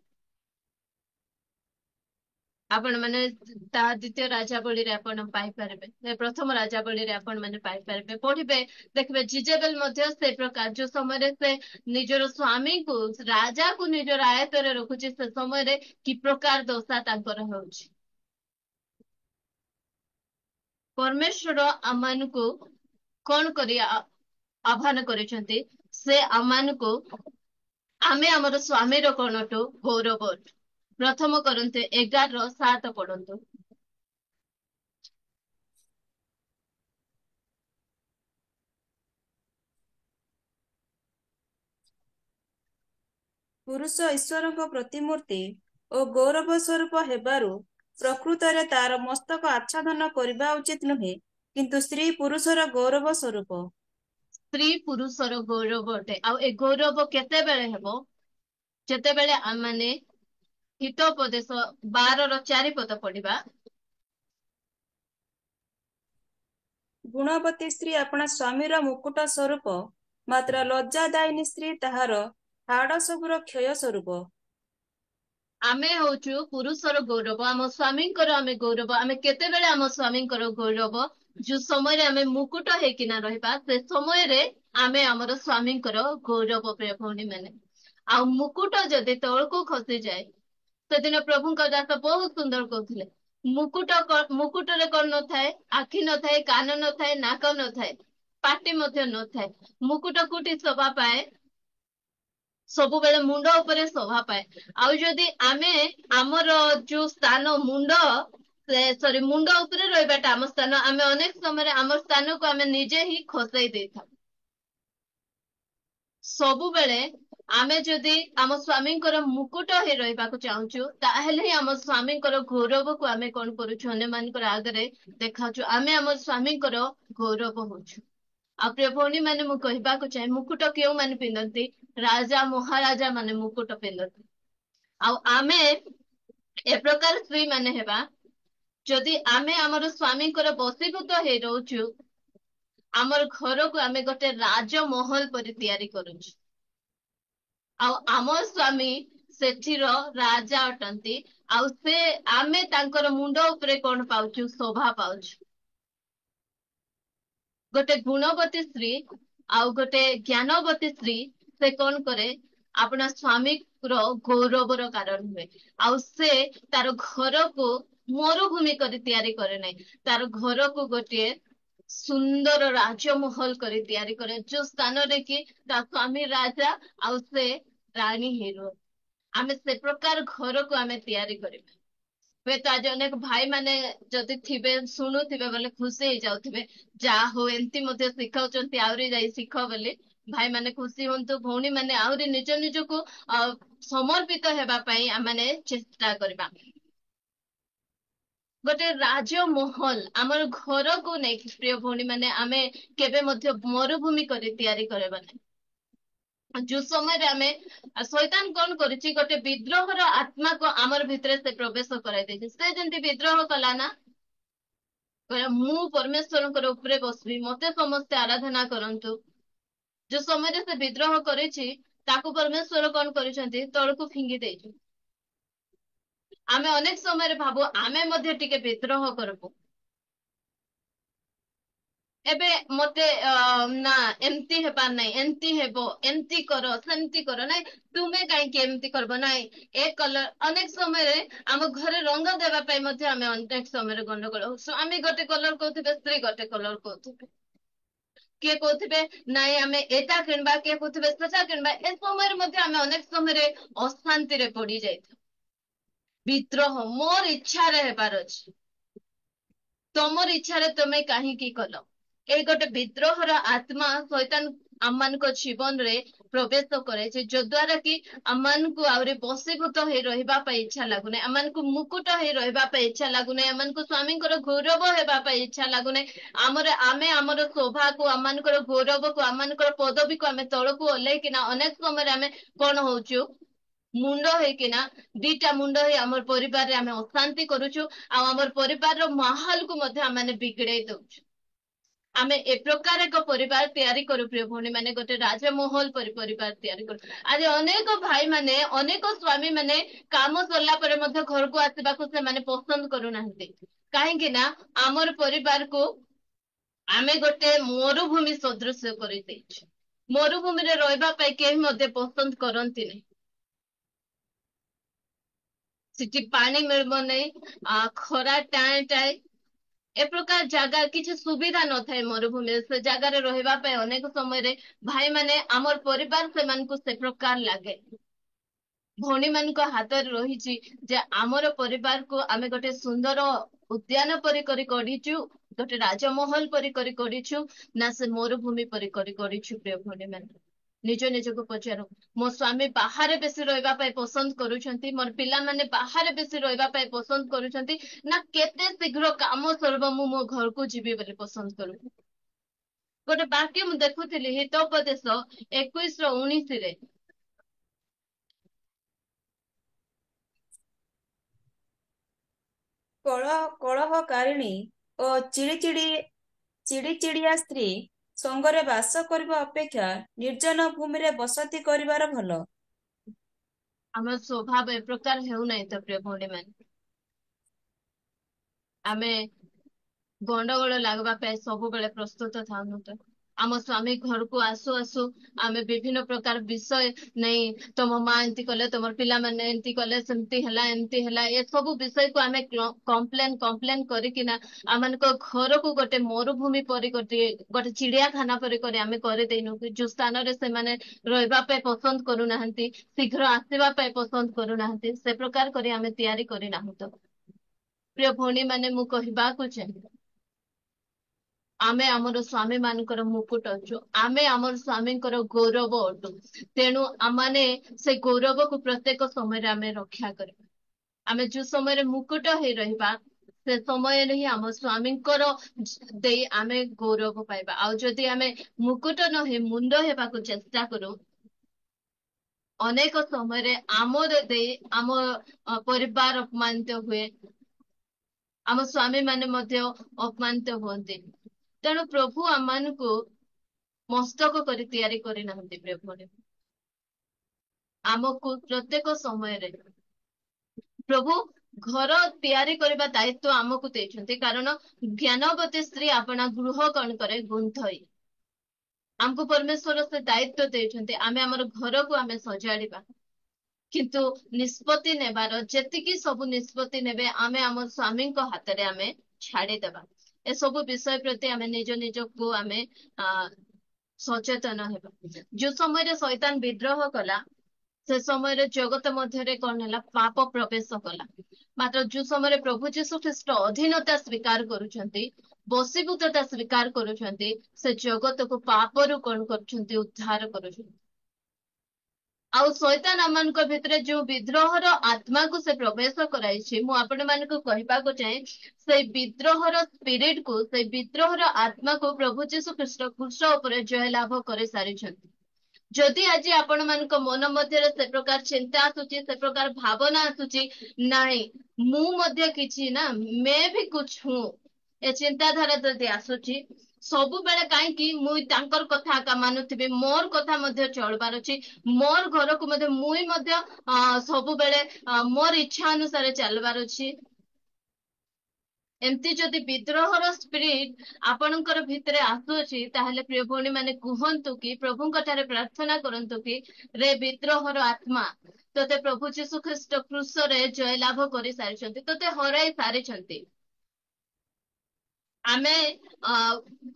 ଆପଣ ମାନେ ତାହା ଦ୍ୱିତୀୟ ରାଜାବଳୀରେ ଆପଣ ପାଇପାରିବେ, ପ୍ରଥମ ରାଜାବଳୀରେ ଆପଣ ମାନେ ପାଇପାରିବେ, ପଢିବେ, ଦେଖିବେ ଜିଜେବେଲ ମଧ୍ୟ ସେ ପ୍ରକାର। ଯୋଉ ସମୟରେ ସେ ନିଜର ସ୍ଵାମୀକୁ, ରାଜାକୁ ନିଜର ଆୟତରେ ରଖୁଛି, ସେ ସମୟରେ କି ପ୍ରକାର ଦଶା ତାଙ୍କର ହେଉଛି। ପରମେଶ୍ୱର ଆମମାନଙ୍କୁ କଣ କରି ଆହ୍ୱାନ କରିଛନ୍ତି? ସେ ଆମମାନଙ୍କୁ, ଆମେ ଆମର ସ୍ଵାମୀର କଣଠୁ ଗୌରବ ଅଟୁ। ପ୍ରଥମ କରନ୍ତେ 11:7 ପଢନ୍ତୁ। ପୁରୁଷ ଈଶ୍ୱରଙ୍କ ପ୍ରତିମୂର୍ତ୍ତି ଓ ଗୌରବ ସ୍ୱରୂପ ହେବାରୁ ପ୍ରକୃତରେ ତାର ମସ୍ତକ ଆଚ୍ଛାଦନ କରିବା ଉଚିତ ନୁହେଁ, କିନ୍ତୁ ସ୍ତ୍ରୀ ପୁରୁଷର ଗୌରବ ସ୍ୱରୂପ। ସ୍ତ୍ରୀ ପୁରୁଷର ଗୌରବ ଅଟେ। ଆଉ ଏ ଗୌରବ କେତେବେଳେ ହେବ? ଯେତେବେଳେ ଆମମାନେ ହିତୋପଦେଶ 12:4 ପଢିବା। ଗୁଣବତୀ ସ୍ତ୍ରୀ ଆପଣା ସ୍ୱାମୀର ମୁକୁଟ ସ୍ୱରୂପ, ମାତ୍ର ଲଜ୍ଜାଦାୟିନୀ ସ୍ତ୍ରୀ ତାହାର ହାଡ଼ ସବୁର କ୍ଷୟ ସ୍ୱରୂପ। ଆମେ ହଉଛୁ ପୁରୁଷର ଗୌରବ, ଆମ ସ୍ଵାମୀଙ୍କର ଆମେ ଗୌରବ। ଆମେ କେତେବେଳେ ଆମ ସ୍ଵାମୀଙ୍କର ଗୌରବ? ଯୋଉ ସମୟରେ ଆମେ ମୁକୁଟ ହେଇକିନା ରହିବା, ସେ ସମୟରେ ଆମେ ଆମର ସ୍ଵାମୀଙ୍କର ଗୌରବ। ପ୍ରିୟ ଭଉଣୀ ମାନେ, ଆଉ ମୁକୁଟ ଯଦି ତଳକୁ ଖସିଯାଏ, ସେଦିନ ପ୍ରଭୁଙ୍କ ଦାସ ବହୁତ ସୁନ୍ଦର କହୁଥିଲେ, ମୁକୁଟରେ କଣ ନଥାଏ? ଆଖି ନଥାଏ, କାନ ନଥାଏ, ନାକ ନଥାଏ, ପାଟି ମଧ୍ୟ ନଥାଏ। ମୁକୁଟ କୋଉଠି ଶୋଭା ପାଏ? ସବୁବେଳେ ମୁଣ୍ଡ ଉପରେ ଶୋଭା ପାଏ। ଆଉ ଯଦି ଆମେ ଆମର ଯୋଉ ସ୍ଥାନ ମୁଣ୍ଡ, ମୁଣ୍ଡ ଉପରେ ରହିବାଟା ଆମ ସ୍ଥାନ, ଆମେ ଅନେକ ସମୟରେ ଆମ ସ୍ଥାନକୁ ଆମେ ନିଜେ ହିଁ ଖସେଇ ଦେଇଥାଉ। ସବୁବେଳେ ଆମେ ଯଦି ଆମ ସ୍ଵାମୀଙ୍କର ମୁକୁଟ ହେଇ ରହିବାକୁ ଚାହୁଁଛୁ, ତାହେଲେ ହିଁ ଆମ ସ୍ଵାମୀଙ୍କର ଗୌରବକୁ ଆମେ କଣ କରୁଛୁ? ଅନ୍ୟମାନଙ୍କର ଆଗରେ ଦେଖାଉଛୁ। ଆମେ ଆମ ସ୍ଵାମୀଙ୍କର ଗୌରବ ହଉଛୁ। ଆଉ ପ୍ରିୟ ଭଉଣୀ ମାନେ, ମୁଁ କହିବାକୁ ଚାହେଁ, ମୁକୁଟ କେଉଁମାନେ ପିନ୍ଧନ୍ତି? ରାଜା ମହାରାଜା ମାନେ ମୁକୁଟ ପିନ୍ଧନ୍ତି। ଆଉ ଆମେ ଏ ପ୍ରକାର ସ୍ତ୍ରୀ ମାନେ ହେବା, ଯଦି ଆମେ ଆମର ସ୍ଵାମୀଙ୍କର ବଶୀଭୂତ ହେଇ ରହୁଛୁ, ଆମର ଘରକୁ ଆମେ ଗୋଟେ ରାଜମହଲ ପରି ତିଆରି କରୁଛୁ। ଆଉ ଆମ ସ୍ଵାମୀ ସେଠିର ରାଜା ଅଟନ୍ତି। ଆଉ ଆମେ ତାଙ୍କର ମୁଣ୍ଡ ଉପରେ କଣ ପାଉଛୁ? ଶୋଭା ପାଉଛୁ। ଗୋଟେ ଗୁଣବତୀ ସ୍ତ୍ରୀ ଆଉ ଗୋଟେ ଜ୍ଞାନବତୀ ସ୍ତ୍ରୀ, ସେ କଣ କରେ? ଆପଣା ସ୍ଵାମୀର ଗୌରବର କାରଣ ହୁଏ। ଆଉ ସେ ତାର ଘରକୁ ମରୁଭୂମି କରି ତିଆରି କରେ ନାହିଁ, ତାର ଘରକୁ ଗୋଟିଏ ସୁନ୍ଦର ରାଜମହଲ କରି ତିଆରି କରେ, ଯୋଉ ସ୍ଥାନରେ କି ତା ସ୍ଵାମୀ ରାଜା ଆଉ ସେ ରାଣୀ ହିରୋ। ଆମେ ସେ ପ୍ରକାର ଘରକୁ ଆମେ ତିଆରି କରିବା। ହୁଏତ ଆଜି ଅନେକ ଭାଇ ମାନେ ଯଦି ଥିବେ, ଶୁଣୁଥିବେ, ବୋଲେ ଖୁସି ହେଇଯାଉଥିବେ, ଯାହା ହଉ ଏମିତି ମଧ୍ୟ ଶିଖାଉଛନ୍ତି, ଆହୁରି ଯାଇ ଶିଖ ବୋଲି। ଭାଇ ମାନେ ଖୁସି ହୁଅନ୍ତୁ। ଭଉଣୀ ମାନେ ଆହୁରି ନିଜ ନିଜକୁ ସମର୍ପିତ ହେବା ପାଇଁ ଆମେ ଚେଷ୍ଟା କରିବା। ଗୋଟେ ରାଜମହଲ ଆମର ଘରକୁ ନେଇକି, ପ୍ରିୟ ଭଉଣୀ ମାନେ, ଆମେ କେବେ ମଧ୍ୟ ମରୁଭୂମି କରି ତିଆରି କରିବା ନାହିଁ। ଯୋଉ ସମୟରେ ଆମେ, ଶୈତାନ କଣ କରୁଛି? ଗୋଟେ ବିଦ୍ରୋହର ଆତ୍ମାକୁ ଆମର ଭିତରେ ସେ ପ୍ରବେଶ କରାଇ ଦେଇଛି। ସେ ଯେମିତି ବିଦ୍ରୋହ କଲା ନା, କହିଲା ମୁଁ ପରମେଶ୍ୱରଙ୍କର ଉପରେ ବସିବି, ମତେ ସମସ୍ତେ ଆରାଧନା କରନ୍ତୁ। ଯୋଉ ସମୟରେ ସେ ବିଦ୍ରୋହ କରିଛି, ତାକୁ ପରମେଶ୍ୱର କଣ କରିଛନ୍ତି? ତଳକୁ ଫିଙ୍ଗି ଦେଇଛୁ। ଆମେ ଅନେକ ସମୟରେ ଭାବୁ ଆମେ ମଧ୍ୟ ଟିକେ ବିଦ୍ରୋହ କରିବୁ। ଏବେ ମତେ ନା ଏମିତି ହେବାର ନାହିଁ, ଏମିତି ହେବ, ଏମିତି କର, ସେମିତି କର, ନାଇଁ ତୁମେ କାହିଁକି ଏମିତି କରିବ? ନାଇଁ ଏ କଲର, ଅନେକ ସମୟରେ ଆମ ଘରେ ରଙ୍ଗ ଦେବା ପାଇଁ ମଧ୍ୟ ଆମେ ଅନେକ ସମୟରେ ଗଣ୍ଡଗୋଳ ହଉ। ସ୍ୱାମୀ ଗୋଟେ କଲର କହୁଥିବେ, ସ୍ତ୍ରୀ ଗୋଟେ କଲର କହୁଥିବେ, କିଏ କହୁଥିବେ ନାଇଁ ଆମେ ଏଟା କିଣିବା, କିଏ କହୁଥିବେ ସେଟା କିଣିବା। ଏ ସମୟରେ ମଧ୍ୟ ଆମେ ଅନେକ ସମୟରେ ଅଶାନ୍ତିରେ ପଡି ଯାଇଥାଉ। ବିଦ୍ରୋହ ମୋର ଇଚ୍ଛାରେ ହେବାର ଅଛି, ତମର ଇଚ୍ଛାରେ ତମେ କାହିଁକି କଲ? ଏଇ ଗୋଟେ ବିଦ୍ରୋହର ଆତ୍ମା ଶୈତାନ ଆମମାନଙ୍କ ଜୀବନରେ ପ୍ରବେଶ କରେ ଯେ ଯଦ୍ୱାରା କି ଆମମାନଙ୍କୁ ଆହୁରି ବଶୀଭୂତ ହେଇ ରହିବା ପାଇଁ ଇଚ୍ଛା ଲାଗୁନି, ଆମମାନଙ୍କୁ ମୁକୁଟ ହେଇ ରହିବା ପାଇଁ ଇଚ୍ଛା ଲାଗୁନି, ଆମମାନଙ୍କୁ ସ୍ୱାମୀଙ୍କର ଗୌରବ ହେବା ପାଇଁ ଇଚ୍ଛା ଲାଗୁନି। ଆମେ ଆମର ଶୋଭାକୁ, ଆମମାନଙ୍କର ଗୌରବକୁ, ଆମମାନଙ୍କର ପଦବୀକୁ ଆମେ ତଳକୁ ଓହ୍ଲେଇକିନା ଅନେକ ସମୟରେ ଆମେ କଣ ହଉଛୁ, ମୁଣ୍ଡ ହେଇକିନା ଦିଟା ମୁଣ୍ଡ ହେଇ ଆମର ପରିବାରରେ ଆମେ ଅଶାନ୍ତି କରୁଛୁ, ଆଉ ଆମର ପରିବାରର ମାହୋଲକୁ ମଧ୍ୟ ଆମେ ବିଗିଡେଇ ଦଉଛୁ। ଆମେ ଏ ପ୍ରକାର ଏକ ପରିବାର ତିଆରି କରୁ ପ୍ରିୟ ଭଉଣୀ ମାନେ, ଗୋଟେ ରାଜମହଲ ପରି ପରିବାର ତିଆରି କରୁ। ଆଜି ଅନେକ ଭାଇ ମାନେ, ଅନେକ ସ୍ୱାମୀ ମାନେ କାମ ସରିଲା ପରେ ମଧ୍ୟ ଘରକୁ ଆସିବାକୁ ସେମାନେ ପସନ୍ଦ କରୁନାହାନ୍ତି। କାହିଁକି ନା ଆମର ପରିବାରକୁ ଆମେ ଗୋଟେ ମରୁଭୂମି ସଦୃଶ୍ୟ କରିଦେଇଛୁ। ମରୁଭୂମିରେ ରହିବା ପାଇଁ କେହି ମଧ୍ୟ ପସନ୍ଦ କରନ୍ତିନି। ସେଠି ପାଣି ମିଳିବ ନାହିଁ, ଖରା ଟାଏ ଟାଏ, ଏ ପ୍ରକାର ଜାଗା କିଛି ସୁବିଧା ନଥାଏ ମରୁଭୂମିରେ। ସେ ଜାଗାରେ ରହିବା ପାଇଁ ଅନେକ ସମୟରେ ଭାଇମାନେ, ଆମର ପରିବାର ସେମାନଙ୍କୁ ସେ ପ୍ରକାର ଲାଗେ। ଭଉଣୀ ମାନଙ୍କ ହାତରେ ରହିଛି ଯେ ଆମର ପରିବାରକୁ ଆମେ ଗୋଟେ ସୁନ୍ଦର ଉଦ୍ୟାନ ପରି କରି ଗଢିଛୁ, ଗୋଟେ ରାଜମହଲ ପରି କରି ଗଢିଛୁ, ନା ସେ ମରୁଭୂମି ପରି କରି ଗଢିଛୁ। ପ୍ରିୟ ଭଉଣୀ ମାନେ, ନିଜ ନିଜକୁ ପଚାର। ମୋ ସ୍ୱାମୀ ବାହାରେ ବେଶୀ ରହିବା ପାଇଁ ପସନ୍ଦ କରୁଛନ୍ତି, ମୋର ପିଲାମାନେ ବାହାରେ ବେଶୀ ରହିବା ପାଇଁ ପସନ୍ଦ କରୁଛନ୍ତି, ନା କେତେ ଶୀଘ୍ର କାମ ସରିବ ମୁଁ ମୋ ଘରକୁ ଯିବି ବୋଲି ପସନ୍ଦ କରୁଛି। ଗୋଟେ ବାକ୍ୟ ମୁଁ ଦେଖୁଥିଲି ହିତୋପଦେଶ 21:19। କଳହକାରିଣୀ ଓ ଚିଡ଼ିଚିଡ଼ିଆ ସ୍ତ୍ରୀ ସଙ୍ଗରେ ବାସ କରିବା ଅପେକ୍ଷା ନିର୍ଜନ ଭୂମିରେ ବସତି କରିବାର ଭଲ। ଆମର ସ୍ୱଭାବ ଏ ପ୍ରକାର ହେଉନାହିଁ ତ ପ୍ରିୟ ଭଉଣୀ ମାନେ। ଆମେ ଗଣ୍ଡଗୋଳ ଲାଗିବା ପାଇଁ ସବୁବେଳେ ପ୍ରସ୍ତୁତ ଥାଉନୁ ତ। ଆମ ସ୍ୱାମୀ ଘରକୁ ଆସୁ ଆସୁ ଆମେ ବିଭିନ୍ନ ପ୍ରକାର ବିଷୟ ନେଇ, ତମ ମା ଏମିତି କଲେ, ତମର ପିଲାମାନେ ଏମିତି କଲେ, ସେମିତି ହେଲା, ଏମିତି ହେଲା, ଏସବୁ ବିଷୟକୁ ଆମେ କମ୍ପ୍ଲେନ କରିକିନା ଆମମାନଙ୍କ ଘରକୁ ଗୋଟେ ମରୁଭୂମି ପରି ଗୋଟେ ଚିଡିଆଖାନା ପରି କରି ଆମେ କରିଦେଇନୁ, ଯୋଉ ସ୍ଥାନରେ ସେମାନେ ରହିବା ପାଇଁ ପସନ୍ଦ କରୁନାହାନ୍ତି, ଶୀଘ୍ର ଆସିବା ପାଇଁ ପସନ୍ଦ କରୁନାହାନ୍ତି, ସେ ପ୍ରକାର କରି ଆମେ ତିଆରି କରିନାହୁଁ ତ। ପ୍ରିୟ ଭଉଣୀ ମାନେ, ମୁଁ କହିବାକୁ ଚାହେଁ, ଆମେ ଆମର ସ୍ୱାମୀ ମାନଙ୍କର ମୁକୁଟ ଅଛୁ, ଆମେ ଆମର ସ୍ୱାମୀଙ୍କର ଗୌରବ ଅଟୁ। ତେଣୁ ଆମମାନେ ସେ ଗୌରବକୁ ପ୍ରତ୍ୟେକ ସମୟରେ ଆମେ ରକ୍ଷା କରିବା। ଆମେ ଯୋଉ ସମୟରେ ମୁକୁଟ ହେଇ ରହିବା, ସେ ସମୟରେ ହିଁ ଆମ ସ୍ୱାମୀଙ୍କର ଦେଇ ଆମେ ଗୌରବ ପାଇବା। ଆଉ ଯଦି ଆମେ ମୁକୁଟ ନ ହେଇ ମୁଣ୍ଡ ହେବାକୁ ଚେଷ୍ଟା କରୁ, ଅନେକ ସମୟରେ ଆମର ଦେଇ ଆମ ପରିବାର ଅପମାନିତ ହୁଏ, ଆମ ସ୍ୱାମୀ ମାନେ ମଧ୍ୟ ଅପମାନିତ ହୁଅନ୍ତି। ତେଣୁ ପ୍ରଭୁ ଆମମାନଙ୍କୁ ମସ୍ତକ କରି ତିଆରି କରିନାହାନ୍ତି ପ୍ରିୟ ଭଉଣୀ। ଆମକୁ ପ୍ରତ୍ୟେକ ସମୟରେ ପ୍ରଭୁ ଘର ତିଆରି କରିବା ଦାୟିତ୍ୱ ଆମକୁ ଦେଇଛନ୍ତି, କାରଣ ଜ୍ଞାନବତୀ ସ୍ତ୍ରୀ ଆପଣା ଗୃହ କଣ କରେ, ଗୁନ୍ଥଇ। ଆମକୁ ପରମେଶ୍ୱର ସେ ଦାୟିତ୍ୱ ଦେଇଛନ୍ତି, ଆମେ ଆମର ଘରକୁ ଆମେ ସଜାଡିବା। କିନ୍ତୁ ନିଷ୍ପତ୍ତି ନେବାର, ଯେତିକି ସବୁ ନିଷ୍ପତ୍ତି ନେବେ, ଆମେ ଆମ ସ୍ୱାମୀଙ୍କ ହାତରେ ଆମେ ଛାଡିଦେବା। ଏସବୁ ବିଷୟ ପ୍ରତି ଆମେ ନିଜକୁ ଆମେ ସଚେତନ ହେବା। ଯୋଉ ସମୟରେ ଶୈତାନ ବିଦ୍ରୋହ କଲା, ସେ ସମୟରେ ଜଗତ ମଧ୍ୟରେ କଣ ହେଲା, ପାପ ପ୍ରବେଶ କଲା। ମାତ୍ର ଯୋଉ ସମୟରେ ପ୍ରଭୁ ଯୀଶୁ ଖ୍ରୀଷ୍ଟ ଅଧୀନତା ସ୍ୱୀକାର କରୁଛନ୍ତି, ବଶୀଭୂତତା ସ୍ୱୀକାର କରୁଛନ୍ତି, ସେ ଜଗତକୁ ପାପରୁ କଣ କରୁଛନ୍ତି, ଉଦ୍ଧାର କରୁଛନ୍ତି। ଆଉ ଶୈତାନ ଆମମାନଙ୍କ ଭିତରେ ଯୋଉ ବିଦ୍ରୋହର ଆତ୍ମାକୁ ସେ ପ୍ରବେଶ କରାଇଛି, ମୁଁ ଆପଣ ମାନଙ୍କୁ କହିବାକୁ ଚାହେଁ, ସେଇ ବିଦ୍ରୋହର ସ୍ପିରିଟକୁ, ସେଇ ବିଦ୍ରୋହର ଆତ୍ମାକୁ ପ୍ରଭୁ ଯୀଶୁ ଖ୍ରୀଷ୍ଟ କ୍ରୁଶ ଉପରେ ଜୟଲାଭ କରିସାରିଛନ୍ତି। ଯଦି ଆଜି ଆପଣ ମାନଙ୍କ ମନ ମଧ୍ୟରେ ସେ ପ୍ରକାର ଚିନ୍ତା ଆସୁଛି, ସେ ପ୍ରକାର ଭାବନା ଆସୁଛି, ନାଇଁ ମୁଁ ମଧ୍ୟ କିଛି ନା, ମେ ବି କୁଛ ହୁଁ, ଏ ଚିନ୍ତାଧାରା ଯଦି ଆସୁଛି, ସବୁବେଳେ କାହିଁକି ମୁଁ ତାଙ୍କର କଥା ଆକା ମାନୁଥିବି, ମୋର କଥା ମଧ୍ୟ ଚଳିବାର ଅଛି, ମୋର ଘରକୁ ମଧ୍ୟ ମୁଇଁ ମଧ୍ୟ ସବୁବେଳେ ମୋର ଇଚ୍ଛା ଅନୁସାରେ ଚାଲିବାର ଅଛି। ଏମିତି ଯଦି ବିଦ୍ରୋହର ସ୍ପିରିଟ ଆପଣଙ୍କର ଭିତରେ ଆସୁଅଛି, ତାହେଲେ ପ୍ରିୟ ଭଉଣୀ ମାନେ କୁହନ୍ତୁ କି, ପ୍ରଭୁଙ୍କ ଠାରେ ପ୍ରାର୍ଥନା କରନ୍ତୁ କି, ରେ ବିଦ୍ରୋହର ଆତ୍ମା, ତୋତେ ପ୍ରଭୁ ଯୀଶୁ ଖ୍ରୀଷ୍ଟ କ୍ରୁଶରେ ଜୟଲାଭ କରିସାରିଛନ୍ତି, ତୋତେ ହରାଇ ସାରିଛନ୍ତି। ଆମେ ଅ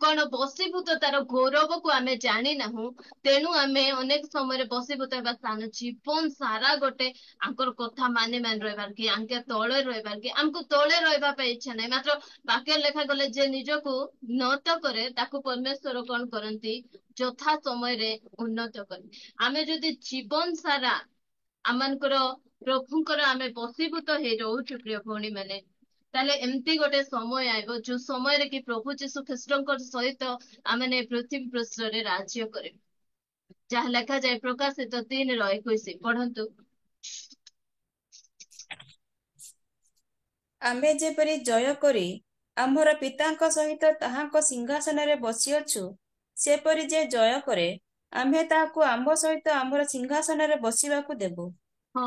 କଣ ବଶୀଭୂତ ତାର ଗୌରବକୁ ଆମେ ଜାଣିନାହୁଁ। ତେଣୁ ଆମେ ଅନେକ ସମୟରେ ବଶୀଭୂତ ହେବା ସ୍ଥାନ ଜୀବନ ସାରା ଗୋଟେ ଆଙ୍କର କଥା ମାନି ରହିବାର କି ଆଙ୍କେ ତଳେ ରହିବାର କି ଆମକୁ ତଳେ ରହିବା ପାଇଁ ଇଚ୍ଛା ନାହିଁ। ମାତ୍ର ବାକ୍ୟ ଲେଖା ଗଲେ ଯେ ନିଜକୁ নত କରେ ତାକୁ ପରମେଶ୍ୱର କଣ କରନ୍ତି, ଯଥା ସମୟରେ ଉନ୍ନତ କରେ। ଆମେ ଯଦି ଜୀବନ ସାରା ଆମମାନଙ୍କର ପ୍ରଭୁଙ୍କର ଆମେ ବଶୀଭୂତ ହେଇ ରହୁଛୁ ପ୍ରିୟ ଭଉଣୀ ମାନେ, ତାହେଲେ ଏମିତି ଗୋଟେ ସମୟ ଆଇବ ଯୋଉ ସମୟରେ କି ପ୍ରଭୁ ଯୀଶୁ ଖ୍ରୀଷ୍ଟଙ୍କ ସହିତ ଆମେ ପୃଥିବୀ ପୃଷ୍ଠରେ ରାଜ୍ୟ କରିବୁ। ଯାହା ଲେଖାଯାଏ ପ୍ରକାଶିତ 3:21 ପଢନ୍ତୁ। ଆମ୍ଭେ ଯେପରି ଜୟ କରି ଆମ୍ଭର ପିତାଙ୍କ ସହିତ ତାହାଙ୍କ ସିଂହାସନରେ ବସିଅଛୁ, ସେପରି ଯେ ଜୟ କରେ ଆମ୍ଭେ ତାହାକୁ ଆମ୍ଭ ସହିତ ଆମ୍ଭର ସିଂହାସନରେ ବସିବାକୁ ଦେବୁ। ହଁ,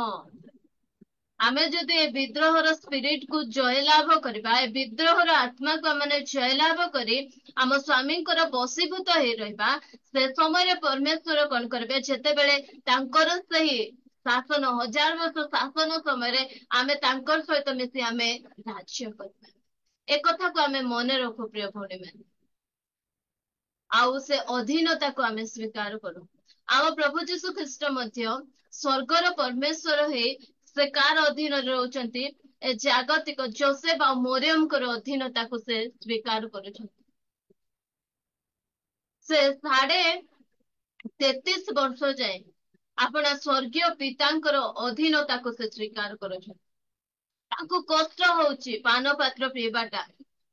ଆମେ ଯଦି ଏ ବିଦ୍ରୋହର ସ୍ପିରିଟ କୁ ଜୟଲାଭ କରିବା, ଏ ବିଦ୍ରୋହର ଆତ୍ମାକୁ ଆମେ ଜୟଲାଭ କରି ଆମ ସ୍ଵାମୀଙ୍କର ବଶୀଭୂତ ହେଇ ରହିବା, ସେ ସମୟରେ ପରମେଶ୍ୱର କଣ କରିବେ, ଯେତେବେଳେ ତାଙ୍କର ସେହି ଶାସନ 1000 ବର୍ଷ ଶାସନ ସମୟରେ ଆମେ ତାଙ୍କର ସହିତ ମିଶି ଆମେ ରାଜ୍ୟ କରିବା। ଏ କଥାକୁ ଆମେ ମନେ ରଖୁ ପ୍ରିୟ ଭଉଣୀ ମାନେ, ଆଉ ସେ ଅଧୀନତାକୁ ଆମେ ସ୍ୱୀକାର କରୁ। ଆମ ପ୍ରଭୁ ଯୀଶୁ ଖ୍ରୀଷ୍ଟ ମଧ୍ୟ ସ୍ୱର୍ଗର ପରମେଶ୍ୱର ହେଇ ସେ କାର ଅଧୀନରେ ରହୁଛନ୍ତି, ଏ ଜାଗତିକ ଯୋସେଫ ଆଉ ମରିୟମଙ୍କର ଅଧୀନତାକୁ ସେ ସ୍ୱୀକାର କରୁଛନ୍ତି। ସେ 33.5 ବର୍ଷ ଯାଏ ଆପଣ ସ୍ୱର୍ଗୀୟ ପିତାଙ୍କର ଅଧୀନତାକୁ ସେ ସ୍ୱୀକାର କରୁଛନ୍ତି। ତାଙ୍କୁ କଷ୍ଟ ହଉଛି ପାନ ପାତ୍ର ପିଇବାଟା,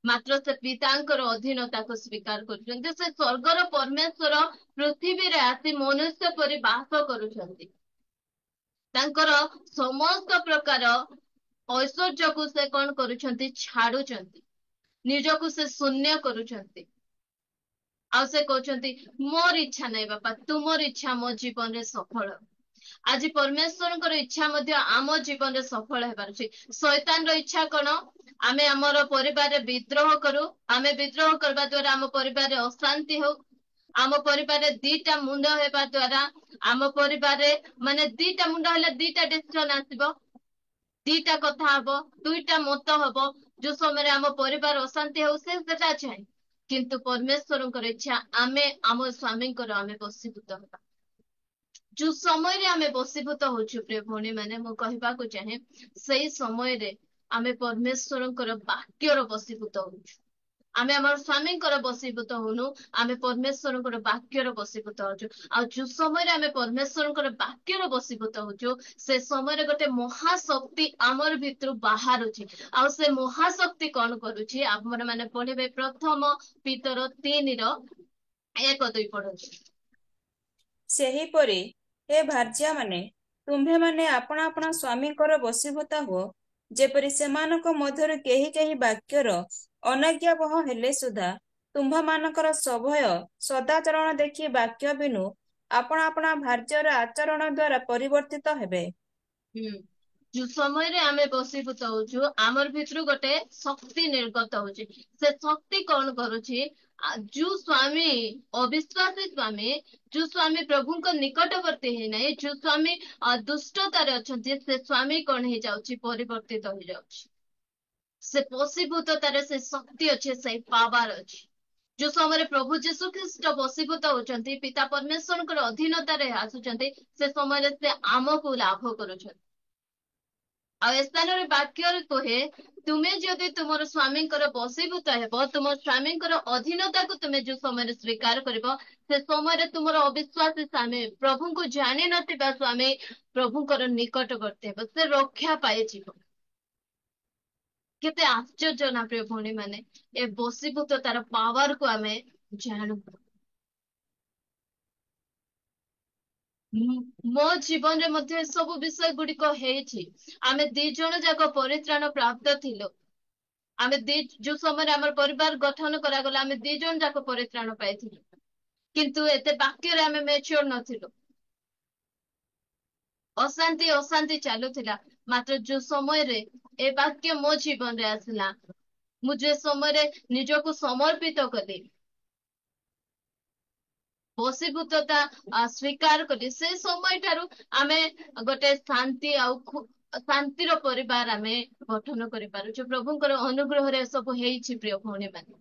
ମାତ୍ର ସେ ପିତାଙ୍କର ଅଧୀନତାକୁ ସ୍ୱୀକାର କରୁଛନ୍ତି। ସେ ସ୍ୱର୍ଗର ପରମେଶ୍ୱର ପୃଥିବୀରେ ଆସି ମନୁଷ୍ୟ ପରି ବାସ କରୁଛନ୍ତି। ତାଙ୍କର ସମସ୍ତ ପ୍ରକାର ଐଶ୍ୱର୍ଯ୍ୟକୁ ସେ କଣ କରୁଛନ୍ତି, ଛାଡୁଛନ୍ତି। ନିଜକୁ ସେ ଶୂନ୍ୟ କରୁଛନ୍ତି। ଆଉ ସେ କହୁଛନ୍ତି ମୋର ଇଚ୍ଛା ନାହିଁ ବାପା, ତୁମର ଇଚ୍ଛା ମୋ ଜୀବନରେ ସଫଳ। ଆଜି ପରମେଶ୍ୱରଙ୍କର ଇଚ୍ଛା ମଧ୍ୟ ଆମ ଜୀବନରେ ସଫଳ ହେବାର ଅଛି। ଶୈତାନର ଇଚ୍ଛା କଣ, ଆମେ ଆମର ପରିବାରରେ ବିଦ୍ରୋହ କରୁ। ଆମେ ବିଦ୍ରୋହ କରିବା ଦ୍ଵାରା ଆମ ପରିବାରରେ ଅଶାନ୍ତି ହଉ। ଆମ ପରିବାରରେ ଦିଟା ମୁଣ୍ଡ ହେବା ଦ୍ଵାରା ଆମ ପରିବାରରେ ଦିଟା ମୁଣ୍ଡ ହେଲେ ଦିଟା ଡିସିସନ ଆସିବ, ଦିଟା କଥା ହବ, ଦୁଇଟା ମତ ହବ। ଯୋଉ ସମୟରେ ଆମ ପରିବାର ଅଶାନ୍ତି ହଉ, ସେ ସେଟା ଚାହେଁ। କିନ୍ତୁ ପରମେଶ୍ୱରଙ୍କର ଇଚ୍ଛା ଆମେ ଆମ ସ୍ଵାମୀଙ୍କର ଆମେ ବଶୀଭୂତ ହେବା। ଯୋଉ ସମୟରେ ଆମେ ବଶୀଭୂତ ହଉଛୁ ପ୍ରିୟ ଭଉଣୀ ମାନେ, ମୁଁ କହିବାକୁ ଚାହେଁ ସେଇ ସମୟରେ ଆମେ ପରମେଶ୍ୱରଙ୍କର ବାକ୍ୟର ବଶୀଭୂତ ହଉଛୁ। ଆମେ ଆମର ସ୍ଵାମୀଙ୍କର ବଶୀଭୂତ ହଉନୁ, ଆମେ ପରମେଶ୍ୱରଙ୍କର ବାକ୍ୟର ବଶୀଭୂତ ହଉଛୁ। ଆଉ ଯୋଉ ସମୟରେ ଆମେ ପରମେଶ୍ୱରଙ୍କର ବାକ୍ୟର ବଶୀଭୂତ ହଉଛୁ, ସେ ସମୟରେ ଗୋଟେ ମହାଶକ୍ତି ଆମର ଭିତରୁ ବାହାରୁଛି। ଆଉ ସେ ମହାଶକ୍ତି କଣ କରୁଛି, ଆପଣ ମାନେ ପଢିବେ ପ୍ରଥମ ପିତର 3:1-2 ପଢନ୍ତୁ। ସେହିପରି ହେ ଭାର୍ଯ୍ୟାମାନେ, ତୁମ୍ଭେମାନେ ଆପଣା ଆପଣା ସ୍ୱାମୀଙ୍କର ବଶୀଭୂତ ହୁଅ, ଯେପରି ସେମାନଙ୍କ ମଧ୍ୟରୁ କେହି କେହି ବାକ୍ୟର ଅନାଜ୍ଞାବହ ହେଲେ ସୁଦ୍ଧା ତୁମ୍ଭମାନଙ୍କର ସଭୟ ସଦାଚରଣ ଦେଖି ବାକ୍ୟ ବିନୁ ଆପଣା ଆପଣା ଭାର୍ଯ୍ୟର ଆଚରଣ ଦ୍ୱାରା ପରିବର୍ତ୍ତିତ ହେବେ। ହୁଁ, ଯୋଉ ସମୟରେ ଆମେ ବଶୀଭୂତ ହଉଛୁ, ଆମର ଭିତରୁ ଗୋଟେ ଶକ୍ତି ନିର୍ଗତ ହଉଛି। ସେ ଶକ୍ତି କଣ କରୁଛି, ଯୋଉ ସ୍ଵାମୀ ଅବିଶ୍ୱାସୀ ସ୍ଵାମୀ, ଯୋଉ ସ୍ଵାମୀ ପ୍ରଭୁଙ୍କ ନିକଟବର୍ତ୍ତୀ ହେଇନାହିଁ, ଯୋଉ ସ୍ଵାମୀ ଦୁଷ୍ଟତାରେ ଅଛନ୍ତି, ସେ ସ୍ଵାମୀ କଣ ହେଇଯାଉଛି, ପରିବର୍ତ୍ତିତ ହେଇଯାଉଛି। ସେ ବଶୀଭୂତତାରେ ସେ ଶକ୍ତି ଅଛି, ସେଇ ପାୱାର ଅଛି। ଯୋଉ ସମୟରେ ପ୍ରଭୁ ଯୀଶୁ ଖ୍ରୀଷ୍ଟ ବଶୀଭୂତ ହଉଛନ୍ତି, ପିତା ପରମେଶ୍ୱରଙ୍କର ଅଧୀନତାରେ ଆସୁଛନ୍ତି, ସେ ସମୟରେ ସେ ଆମକୁ ଲାଭ କରୁଛନ୍ତି। ଆଉ ଏ ସ୍ଥାନରେ ବାକ୍ୟରେ କୁହେ, ତୁମେ ଯଦି ତୁମର ସ୍ଵାମୀଙ୍କର ବଶୀଭୂତ ହେବ, ତୁମ ସ୍ଵାମୀଙ୍କର ଅଧୀନତାକୁ ତୁମେ ଯୋଉ ସମୟରେ ସ୍ୱୀକାର କରିବ, ସେ ସମୟରେ ତୁମର ଅବିଶ୍ୱାସୀ ସ୍ୱାମୀ, ପ୍ରଭୁଙ୍କୁ ଜାଣିନଥିବା ସ୍ୱାମୀ ପ୍ରଭୁଙ୍କର ନିକଟବର୍ତ୍ତୀ ହେବ, ସେ ରକ୍ଷା ପାଇଯିବ। କେତେ ଆଶ୍ଚର୍ଯ୍ୟ ନା ପ୍ରିୟ ଭଉଣୀ ମାନେ, ଏ ବଶୀଭୂତ ତାର ପାୱାରକୁ ଆମେ ଜାଣୁ। ମୋ ଜୀବନରେ ମଧ୍ୟ ଏସବୁ ବିଷୟ ଗୁଡିକ ହେଇଛି। ଆମେ 2 ଜଣ ଯାକ ପରିତ୍ରାଣ ପ୍ରାପ୍ତ ଥିଲୁ। ଆମେ ଯୋଉ ସମୟରେ ଆମର ପରିବାର ଗଠନ କରାଗଲା, ଆମେ 2 ଜଣ ଯାକ ପରିତ୍ରାଣ ପାଇଥିଲୁ। କିନ୍ତୁ ଏତେ ବାକ୍ୟରେ ଆମେ ମ୍ୟାଚୁର ନଥିଲୁ। ଅଶାନ୍ତି ଅଶାନ୍ତି ଚାଲୁଥିଲା। ମାତ୍ର ଯୋଉ ସମୟରେ ଏ ବାକ୍ୟ ମୋ ଜୀବନରେ ଆସିଲା, ମୁଁ ଯେ ସମୟରେ ନିଜକୁ ସମର୍ପିତ କଲି, ବଶୀଭୂତତା ସ୍ୱୀକାର କଲି, ସେ ସମୟ ଠାରୁ ଆମେ ଗୋଟେ ଶାନ୍ତି ଆଉ ଶାନ୍ତିର ପରିବାର ଆମେ ଗଠନ କରିପାରୁଛୁ। ପ୍ରଭୁଙ୍କର ଅନୁଗ୍ରହରେ ସବୁ ହେଇଛି ପ୍ରିୟ ଭଉଣୀ ମାନେ।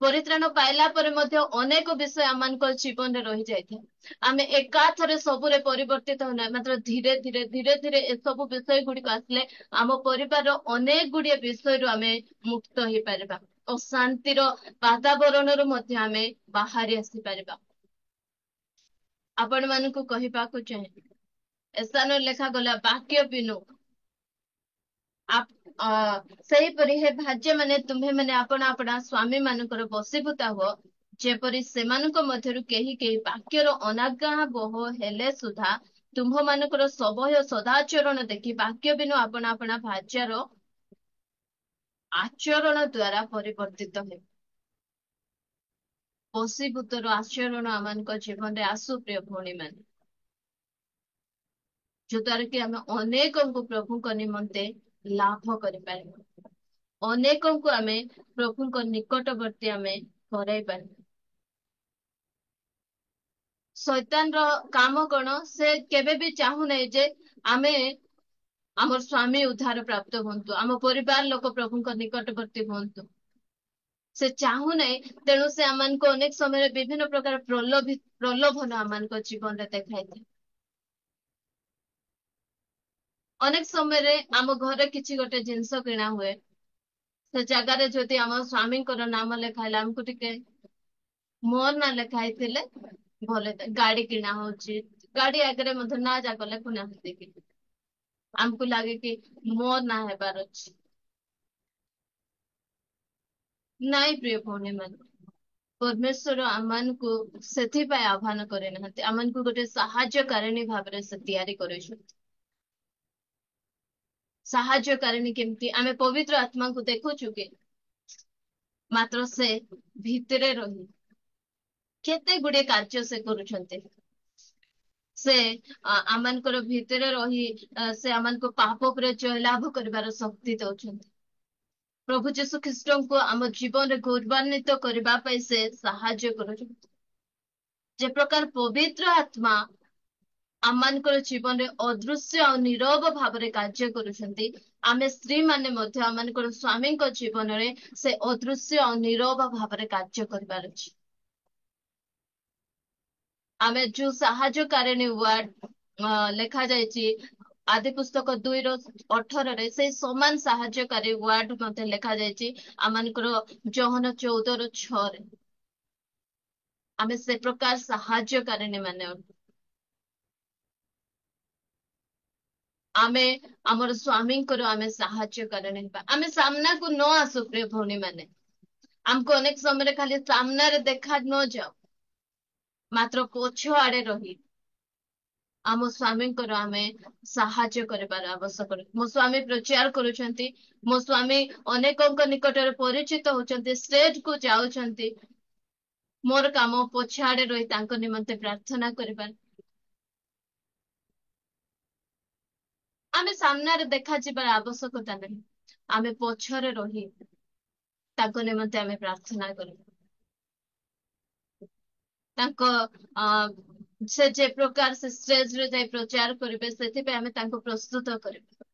ପରିତ୍ରାଣ ପାଇଲା ପରେ ମଧ୍ୟ ଅନେକ ବିଷୟ ଆମମାନଙ୍କ ଜୀବନରେ ରହିଯାଇଥାଏ। ଆମେ ଏକାଥରେ ସବୁରେ ପରିବର୍ତ୍ତିତ ହଉନାହିଁ, ମାତ୍ର ଧୀରେ ଧୀରେ ଧୀରେ ଧୀରେ ଏସବୁ ବିଷୟ ଗୁଡିକ ଆସିଲେ ଆମ ପରିବାରର ଅନେକ ଗୁଡିଏ ବିଷୟରୁ ଆମେ ମୁକ୍ତ ହେଇପାରିବା। ଅଶାନ୍ତିର ବାତାବରଣରୁ ମଧ୍ୟ ଆମେ ବାହାରି ଆସିପାରିବା। ଆପଣ ମାନଙ୍କୁ କହିବାକୁ ଚାହେଁ, ଏସାନ ଲେଖାଗଲା ବାକ୍ୟ ବିନୁ ସେହିପରି ହେ ଭାର୍ଯ୍ୟ ମାନେ ତୁମ୍ଭେ ମାନେ ଆପଣା ଆପଣା ସ୍ଵାମୀ ମାନଙ୍କର ବଶୀଭୂତା ହୁଅ, ଯେପରି ସେମାନଙ୍କ ମଧ୍ୟରୁ କେହି କେହି ବାକ୍ୟର ଅନାଜ୍ଞା ବହ ହେଲେ ସୁଦ୍ଧା ତୁମ୍ଭ ମାନଙ୍କର ସବୟ ସଦାଚରଣ ଦେଖି ବାକ୍ୟ ବିନୁ ଆପଣା ଆପଣା ଭାର୍ଯ୍ୟାର ଆଚରଣ ଦ୍ଵାରା ପରିବର୍ତ୍ତିତ ହେବେ। ବଶୀଭୂତର ଆଚରଣ ଆମମାନଙ୍କ ଜୀବନରେ ଆସୁ, ପ୍ରିୟ ଭଉଣୀ ମାନେ, ଯଦ୍ୱାରା କି ଆମେ ଅନେକଙ୍କୁ ପ୍ରଭୁଙ୍କ ନିମନ୍ତେ ଲାଭ କରିପାରିବା। ଅନେକଙ୍କୁ ଆମେ ପ୍ରଭୁଙ୍କ ନିକଟବର୍ତ୍ତୀ ଆମେ କରାଇ ପାରିବା। ଶୈତାନର କାମ କଣ? ସେ କେବେ ବି ଚାହୁଁନାହିଁ ଯେ ଆମେ ଆମର ସ୍ଵାମୀ ଉଦ୍ଧାର ପ୍ରାପ୍ତ ହୁଅନ୍ତୁ, ଆମ ପରିବାର ଲୋକ ପ୍ରଭୁଙ୍କ ନିକଟବର୍ତ୍ତୀ ହୁଅନ୍ତୁ। ସେ ଚାହୁଁନାହିଁ, ତେଣୁ ସେ ଆମମାନଙ୍କୁ ଅନେକ ସମୟରେ ବିଭିନ୍ନ ପ୍ରକାର ପ୍ରଲୋଭନ ଆମମାନଙ୍କ ଜୀବନରେ ଦେଖାଇଥାଏ। ଅନେକ ସମୟରେ ଆମ ଘରେ କିଛି ଗୋଟେ ଜିନିଷ କିଣା ହୁଏ, ସେ ଜାଗାରେ ଯଦି ଆମ ସ୍ଵାମୀଙ୍କର ନାମ ଲେଖା ହେଲା, ଆମକୁ ଟିକେ ମୋ ନାଁ ଲେଖା ହେଇଥିଲେ ଭଲ। ଗାଡି କିଣା ହଉଛି, ଗାଡି ଆଗରେ ମଧ୍ୟ ନା ଯାକ ଲେଖୁନାହାନ୍ତି କି? ଆମକୁ ଲାଗେ କି ମୋ ନାଁ ହେବାର ଅଛି। ନାଇଁ ପ୍ରିୟ ଭଉଣୀ ମାନେ, ପରମେଶ୍ୱର ଆମମାନଙ୍କୁ ସେଥିପାଇଁ ଆହ୍ୱାନ କରିନାହାନ୍ତି, ଆମମାନଙ୍କୁ ଗୋଟେ ସାହାଯ୍ୟକାରିଣୀ ଭାବରେ ସେ ତିଆରି କରିଛନ୍ତି। ସାହାଯ୍ୟକାରିଣୀ କେମିତି? ଆମେ ପବିତ୍ର ଆତ୍ମାଙ୍କୁ ଦେଖୁଛୁ କି? ମାତ୍ର ସେ ଭିତରେ ରହି କେତେ ଗୁଡିଏ କାର୍ଯ୍ୟ ସେ କରୁଛନ୍ତି। ସେ ଆମମାନଙ୍କର ଭିତରେ ରହି ସେ ଆମମାନଙ୍କୁ ପାପ ଉପରେ ଜୟଲାଭ କରିବାର ଶକ୍ତି ଦଉଛନ୍ତି। ପ୍ରଭୁ ଯୀଶୁ ଖ୍ରୀଷ୍ଟଙ୍କୁ ଆମ ଜୀବନରେ ଗୌରବାନ୍ୱିତ କରିବା ପାଇଁ ସେ ସାହାଯ୍ୟ କରୁଛନ୍ତି। ଯେ ପ୍ରକାର ପବିତ୍ର ଆତ୍ମା ଆମମାନଙ୍କର ଜୀବନରେ ଅଦୃଶ୍ୟ ଆଉ ନୀରବ ଭାବରେ କାର୍ଯ୍ୟ କରୁଛନ୍ତି, ଆମେ ସ୍ତ୍ରୀ ମାନେ ମଧ୍ୟ ଆମମାନଙ୍କର ସ୍ଵାମୀଙ୍କ ଜୀବନରେ ସେ ଅଦୃଶ୍ୟ ଆଉ ନୀରବ ଭାବରେ କାର୍ଯ୍ୟ କରିବାର ଅଛି। ଆମେ ଯୋଉ ସାହାଯ୍ୟକାରିଣୀ ୱାର୍ଡ ଲେଖାଯାଇଛି ଆଦି ପୁସ୍ତକ 2:18, ସେଇ ସମାନ ସାହାଯ୍ୟକାରୀ ୱାର୍ଡ ମଧ୍ୟ ଲେଖାଯାଇଛି ଆମମାନଙ୍କର ଯୋହନ 14:6। ଆମେ ସେ ପ୍ରକାର ସାହାଯ୍ୟକାରିଣୀ ମାନେ ଆମେ ଆମର ସ୍ଵାମୀଙ୍କର ଆମେ ସାହାଯ୍ୟକାରିଣୀ ହେବା। ଆମେ ସାମ୍ନାକୁ ନ ଆସୁ ପ୍ରିୟ ଭଉଣୀ ମାନେ, ଆମକୁ ଅନେକ ସମୟରେ ଖାଲି ସାମ୍ନାରେ ଦେଖା ନ ଯାଉ, ମାତ୍ର ପଛ ଆଡେ ରହି ଆମ ସ୍ଵାମୀଙ୍କର ଆମେ ସାହାଯ୍ୟ କରିବାର ଆବଶ୍ୟକ। ମୋ ସ୍ଵାମୀ ପ୍ରଚାର କରୁଛନ୍ତି, ମୋ ସ୍ଵାମୀ ଅନେକଙ୍କ ନିକଟରେ ପରିଚିତ ହଉଛନ୍ତି, ଷ୍ଟେଜ କୁ ଯାଉଛନ୍ତି, ମୋର କାମ ପଛ ଆଡେ ରହି ତାଙ୍କ ନିମନ୍ତେ ପ୍ରାର୍ଥନା କରିବା। ଆମେ ସାମ୍ନାରେ ଦେଖାଯିବାର ଆବଶ୍ୟକତା ନାହିଁ, ଆମେ ପଛରେ ରହି ତାଙ୍କ ନିମନ୍ତେ ଆମେ ପ୍ରାର୍ଥନା କରିବା। ତାଙ୍କ ସେ ଯେ ପ୍ରକାର ସେ ଷ୍ଟେଜରେ ଯାଇ ପ୍ରଚାର କରିବେ, ସେଥିପାଇଁ ଆମେ ତାଙ୍କୁ ପ୍ରସ୍ତୁତ କରିବା।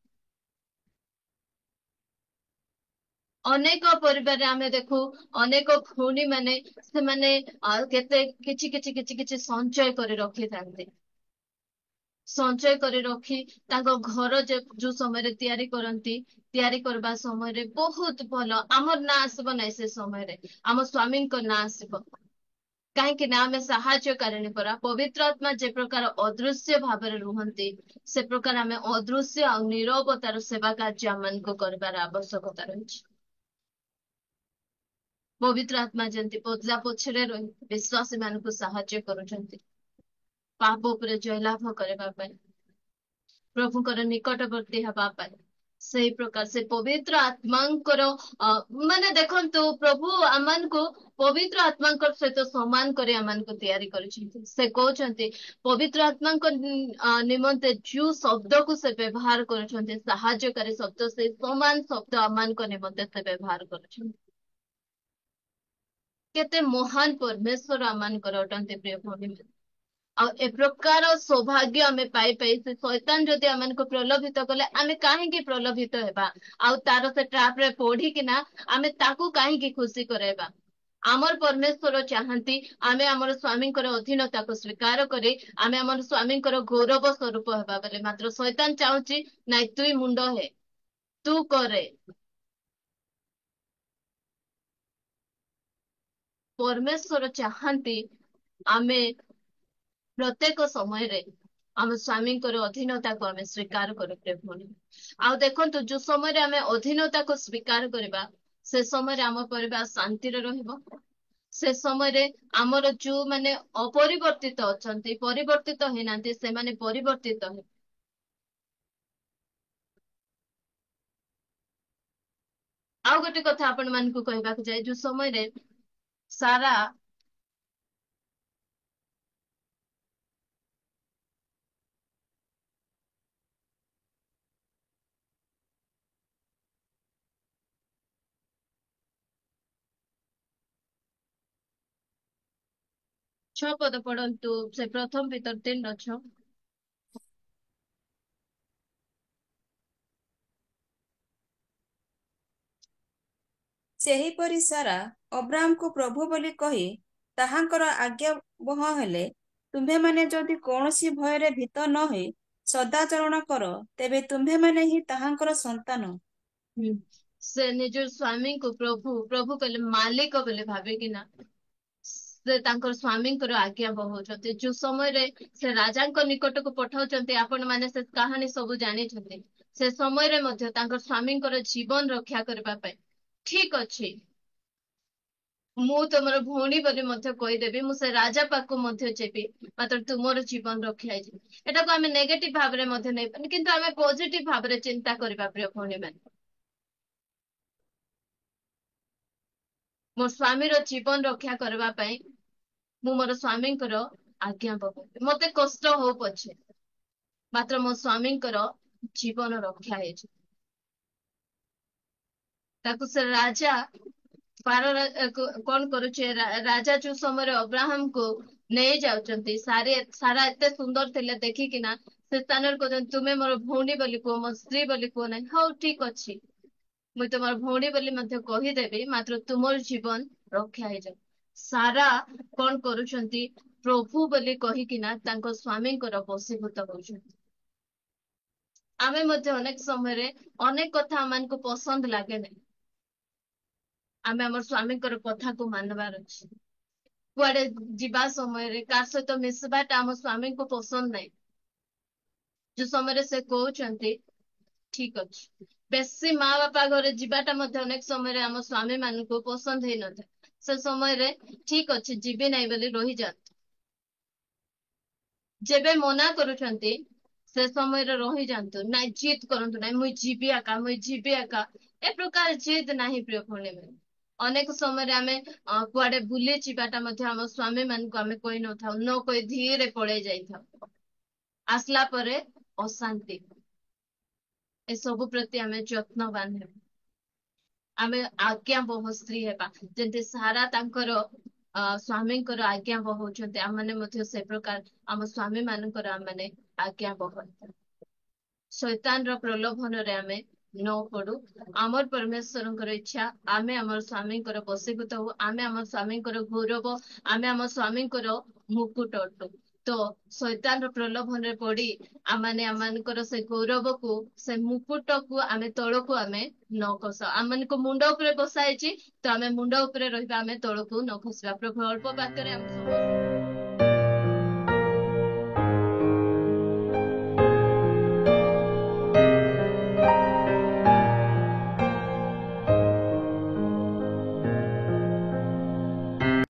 ଅନେକ ପରିବାରରେ ଆମେ ଦେଖୁ, ଅନେକ ଭଉଣୀ ମାନେ ସେମାନେ କେତେ କିଛି ସଞ୍ଚୟ କରି ରଖିଥାନ୍ତି। ସଞ୍ଚୟ କରି ରଖି ତାଙ୍କ ଘର ଯୋଉ ସମୟରେ ତିଆରି କରନ୍ତି, ତିଆରି କରିବା ସମୟରେ ବହୁତ ଭଲ ଆମର ନାଁ ଆସିବ ନାହିଁ, ସେ ସମୟରେ ଆମ ସ୍ଵାମୀଙ୍କ ନାଁ ଆସିବ। କାହିଁକି ନା ଆମେ ସାହାଯ୍ୟକାରିଣୀ ପରା। ପବିତ୍ର ଆତ୍ମା ଯେ ପ୍ରକାର ଅଦୃଶ୍ୟ ଭାବରେ ରୁହନ୍ତି, ସେ ପ୍ରକାର ଆମେ ଅଦୃଶ୍ୟ ଆଉ ନୀରବତାର ସେବା କାର୍ଯ୍ୟ ଆମମାନଙ୍କୁ କରିବାର ଆବଶ୍ୟକତା ରହିଛି। ପବିତ୍ର ଆତ୍ମା ଯେମିତି ପଦଲା ପଛରେ ରହି ବିଶ୍ୱାସୀ ମାନଙ୍କୁ ସାହାଯ୍ୟ କରୁଛନ୍ତି ପାପ ଉପରେ ଜୟଲାଭ କରିବା ପାଇଁ, ପ୍ରଭୁଙ୍କର ନିକଟବର୍ତ୍ତୀ ହେବା ପାଇଁ, ସେଇ ପ୍ରକାର ସେ ପବିତ୍ର ଆତ୍ମାଙ୍କର ମାନେ ଦେଖନ୍ତୁ, ପ୍ରଭୁ ଆମମାନଙ୍କୁ ପବିତ୍ର ଆତ୍ମାଙ୍କ ସହିତ ସମାନ କରି ଆମମାନଙ୍କୁ ତିଆରି କରିଛନ୍ତି। ସେ କହୁଛନ୍ତି ପବିତ୍ର ଆତ୍ମାଙ୍କ ନିମନ୍ତେ ଯୋଉ ଶବ୍ଦକୁ ସେ ବ୍ୟବହାର କରୁଛନ୍ତି, ସାହାଯ୍ୟକାରୀ ଶବ୍ଦ, ସେଇ ସମାନ ଶବ୍ଦ ଆମମାନଙ୍କ ନିମନ୍ତେ ସେ ବ୍ୟବହାର କରୁଛନ୍ତି। କେତେ ମହାନ ପରମେଶ୍ୱର ଆମମାନଙ୍କର ଅଟନ୍ତି ପ୍ରିୟ ଭଉଣୀ। ଆଉ ଏ ପ୍ରକାର ସୌଭାଗ୍ୟ ଆମେ ପାଇପାଇ ସେ ଶୈତାନ ଯଦି ଆମମାନଙ୍କୁ ପ୍ରଲୋଭିତ କଲେ, ଆମେ କାହିଁକି ପ୍ରଲୋଭିତ ହେବା? ଆଉ ତାର ସେ ଟ୍ରାପ ରେ ପଢିକିନା ଆମେ ତାକୁ କାହିଁକି ଖୁସି କରାଇବା? ଆମର ପରମେଶ୍ୱର ଚାହାନ୍ତି ଆମେ ଆମର ସ୍ଵାମୀଙ୍କର ଅଧୀନତାକୁ ସ୍ୱୀକାର କରି ଆମେ ଆମର ସ୍ଵାମୀଙ୍କର ଗୌରବ ସ୍ୱରୂପ ହେବା ବୋଲି। ମାତ୍ର ଶୈତାନ ଚାହୁଁଛି ନାଇଁ ତୁଇ ମୁଣ୍ଡ ହେ, ତୁ କରେ। ପରମେଶ୍ୱର ଚାହାନ୍ତି ଆମେ ପ୍ରତ୍ୟେକ ସମୟରେ ଆମ ସ୍ଵାମୀଙ୍କର ଅଧୀନତାକୁ ଆମେ ସ୍ୱୀକାର କରୁ ପ୍ରିୟ ଭଉଣୀ। ଆଉ ଦେଖନ୍ତୁ, ଯୋଉ ସମୟରେ ଆମେ ଅଧୀନତାକୁ ସ୍ୱୀକାର କରିବା, ସେ ସମୟରେ ଆମ ପରିବାର ଶାନ୍ତିରେ ରହିବ। ସେ ସମୟରେ ଆମର ଯୋଉମାନେ ଅପରିବର୍ତ୍ତିତ ଅଛନ୍ତି, ପରିବର୍ତ୍ତିତ ହେଇନାହାନ୍ତି, ସେମାନେ ପରିବର୍ତ୍ତିତ ହେବେ। ଆଉ ଗୋଟେ କଥା ଆପଣ ମାନଙ୍କୁ କହିବାକୁ ଯାଏ, ଯୋଉ ସମୟରେ ସାରା 6 ପଦ ପଢନ୍ତୁ, ସେ ପ୍ରଥମ ପିତର 3:6। ସେହିପରି ସାରା ଅବ୍ରାମକୁ ପ୍ରଭୁ ବୋଲି କହି ତାହାଙ୍କର ଆଜ୍ଞାବହ ହେଲେ। ତୁମ୍ଭେମାନେ ଯଦି କୌଣସି ଭୟରେ ଭୀତ ନ ହୋଇ ସଦାଚରଣ କର, ତେବେ ତୁମ୍ଭେମାନେ ହିଁ ତାହାଙ୍କର ସନ୍ତାନ। ହୁଁ। ସେ ନିଜ ସ୍ଵାମୀଙ୍କୁ ପ୍ରଭୁ ପ୍ରଭୁ କହିଲେ, ମାଲିକ ବୋଲି ଭାବିକିନା ସେ ତାଙ୍କର ସ୍ଵାମୀଙ୍କର ଆଜ୍ଞା ବହଉଛନ୍ତି। ଯୋଉ ସମୟରେ ସେ ରାଜାଙ୍କ ନିକଟକୁ ପଠାଉଛନ୍ତି, ଆପଣ ମାନେ ସେ କାହାଣୀ ସବୁ ଜାଣିଛନ୍ତି। ସେ ସମୟରେ ମଧ୍ୟ ତାଙ୍କର ସ୍ଵାମୀଙ୍କର ଜୀବନ ରକ୍ଷା କରିବା ପାଇଁ, ଠିକ ଅଛି ମୁଁ ତମର ଭଉଣୀ ବୋଲି ମଧ୍ୟ କହିଦେବି, ମୁଁ ସେ ରାଜା ପାଖକୁ ମଧ୍ୟ ଯିବି, ମାତ୍ର ତୁମର ଜୀବନ ରକ୍ଷା ହେଇଯିବ। ଏଟାକୁ ଆମେ ନେଗେଟିଭ ଭାବରେ ମଧ୍ୟ ନେଇପାରୁନି, କିନ୍ତୁ ଆମେ ପଜିଟିଭ ଭାବରେ ଚିନ୍ତା କରିବା ପ୍ରିୟ ଭଉଣୀ ମାନେ। ମୋ ସ୍ଵାମୀର ଜୀବନ ରକ୍ଷା କରିବା ପାଇଁ ମୁଁ ମୋର ସ୍ଵାମୀଙ୍କର ଆଜ୍ଞା ବହଉଛି। ମତେ କଷ୍ଟ ହଉ ପଛେ, ମାତ୍ର ମୋ ସ୍ଵାମୀଙ୍କର ଜୀବନ ରକ୍ଷା ହେଇଯିବ। ତାକୁ ସେ ରାଜା କଣ କରୁଛି, ରାଜା ଯୋଉ ସମୟରେ ଅବ୍ରାହମକୁ ନେଇ ଯାଉଛନ୍ତି, ସାରା ଏତେ ସୁନ୍ଦର ଥିଲେ ଦେଖିକିନା ସେ ସ୍ଥାନରେ କହୁଛନ୍ତି, ତୁମେ ମୋର ଭଉଣୀ ବୋଲି କୁହ, ମୋ ସ୍ତ୍ରୀ ବୋଲି କୁହ ନାହିଁ। ହଉ ଠିକ ଅଛି, ମୁଁ ତୁମର ଭଉଣୀ ବୋଲି ମଧ୍ୟ କହିଦେବି, ମାତ୍ର ତୁମର ଜୀବନ ରକ୍ଷା ହେଇଯାଉ। ସାରା କଣ କରୁଛନ୍ତି, ପ୍ରଭୁ ବୋଲି କହିକିନା ତାଙ୍କ ସ୍ଵାମୀଙ୍କର ବଶୀଭୂତ ହଉଛନ୍ତି। ଆମେ ମଧ୍ୟ ଅନେକ ସମୟରେ ଅନେକ କଥା ଆମମାନଙ୍କୁ ପସନ୍ଦ ଲାଗେ ନାହିଁ। ଆମେ ଆମର ସ୍ଵାମୀଙ୍କର କଥାକୁ ମାନବାର ଅଛି। କୁଆଡେ ଯିବା ସମୟରେ କାହା ସହିତ ମିଶିବାଟା ଆମ ସ୍ଵାମୀଙ୍କୁ ପସନ୍ଦ ନାହିଁ। ଯୋଉ ସମୟରେ ସେ କହୁଛନ୍ତି ଠିକ ଅଛି। ବେଶୀ ମା ବାପା ଘରେ ଯିବାଟା ମଧ୍ୟ ଅନେକ ସମୟରେ ଆମ ସ୍ଵାମୀ ମାନଙ୍କୁ ପସନ୍ଦ ହେଇନଥାଏ। ସେ ସମୟରେ ଠିକ ଅଛି, ଯିବି ନାହିଁ ବୋଲି ରହିଯାଆନ୍ତି। ଯେବେ ମନା କରୁଛନ୍ତି, ସେ ସମୟରେ ରହିଯାଆନ୍ତୁ, ନାଇଁ ଜିଦ୍ କରନ୍ତୁ ନାଇଁ, ମୁଇଁ ଯିବି ଏକା, ମୁଇଁ ଯିବି ଏକା। ଏ ପ୍ରକାର ଜିଦ୍ ନାହିଁ ପ୍ରିୟ ଭଉଣୀ ମାନେ। ଅନେକ ସମୟରେ ଆମେ କୁଆଡେ ବୁଲି ଯିବାଟା ମଧ୍ୟ ଆମ ସ୍ଵାମୀ ମାନଙ୍କୁ ଆମେ କହିନଥାଉ, ନ କହି ଧୀରେ ପଳେଇ ଯାଇଥାଉ। ଆସିଲା ପରେ ଅଶାନ୍ତି। ଏସବୁ ପ୍ରତି ଆମେ ଯତ୍ନବାନ ହେବୁ। ଆମେ ଆଜ୍ଞାବହ ସ୍ତ୍ରୀ ହେବା, ଯେମିତି ସାରା ତାଙ୍କର ସ୍ଵାମୀଙ୍କର ଆଜ୍ଞା ବହଉଛନ୍ତି, ଆମମାନେ ମଧ୍ୟ ସେ ପ୍ରକାର ଆମ ସ୍ଵାମୀ ମାନଙ୍କର ଆମମାନେ ଆଜ୍ଞାବହ ହେବା। ଶୈତାନର ପ୍ରଲୋଭନରେ ଆମେ ନ ପଡୁ। ଆମର ପରମେଶ୍ୱରଙ୍କର ଇଚ୍ଛା ଆମେ ଆମର ସ୍ଵାମୀଙ୍କର ବଶୀଭୂତ ହଉ, ଆମେ ଆମ ସ୍ଵାମୀଙ୍କର ଗୌରବ, ଆମେ ଆମ ସ୍ଵାମୀଙ୍କର ମୁକୁଟ ଅଟୁ। ତ ଶୈତାନର ପ୍ରଲୋଭନରେ ପଡି ଆମମାନେ ଆମମାନଙ୍କର ସେ ଗୌରବକୁ, ସେ ମୁକୁଟକୁ ଆମେ ତଳକୁ ଆମେ ନ ଖସାଉ। ଆମମାନଙ୍କୁ ମୁଣ୍ଡ ଉପରେ ବସା ହେଇଛି, ତ ଆମେ ମୁଣ୍ଡ ଉପରେ ରହିବା, ଆମେ ତଳକୁ ନ ଖସିବା। ପ୍ରଭୁ ଅଳ୍ପ ବାକ୍ୟରେ ଆମ ସମସ୍ତ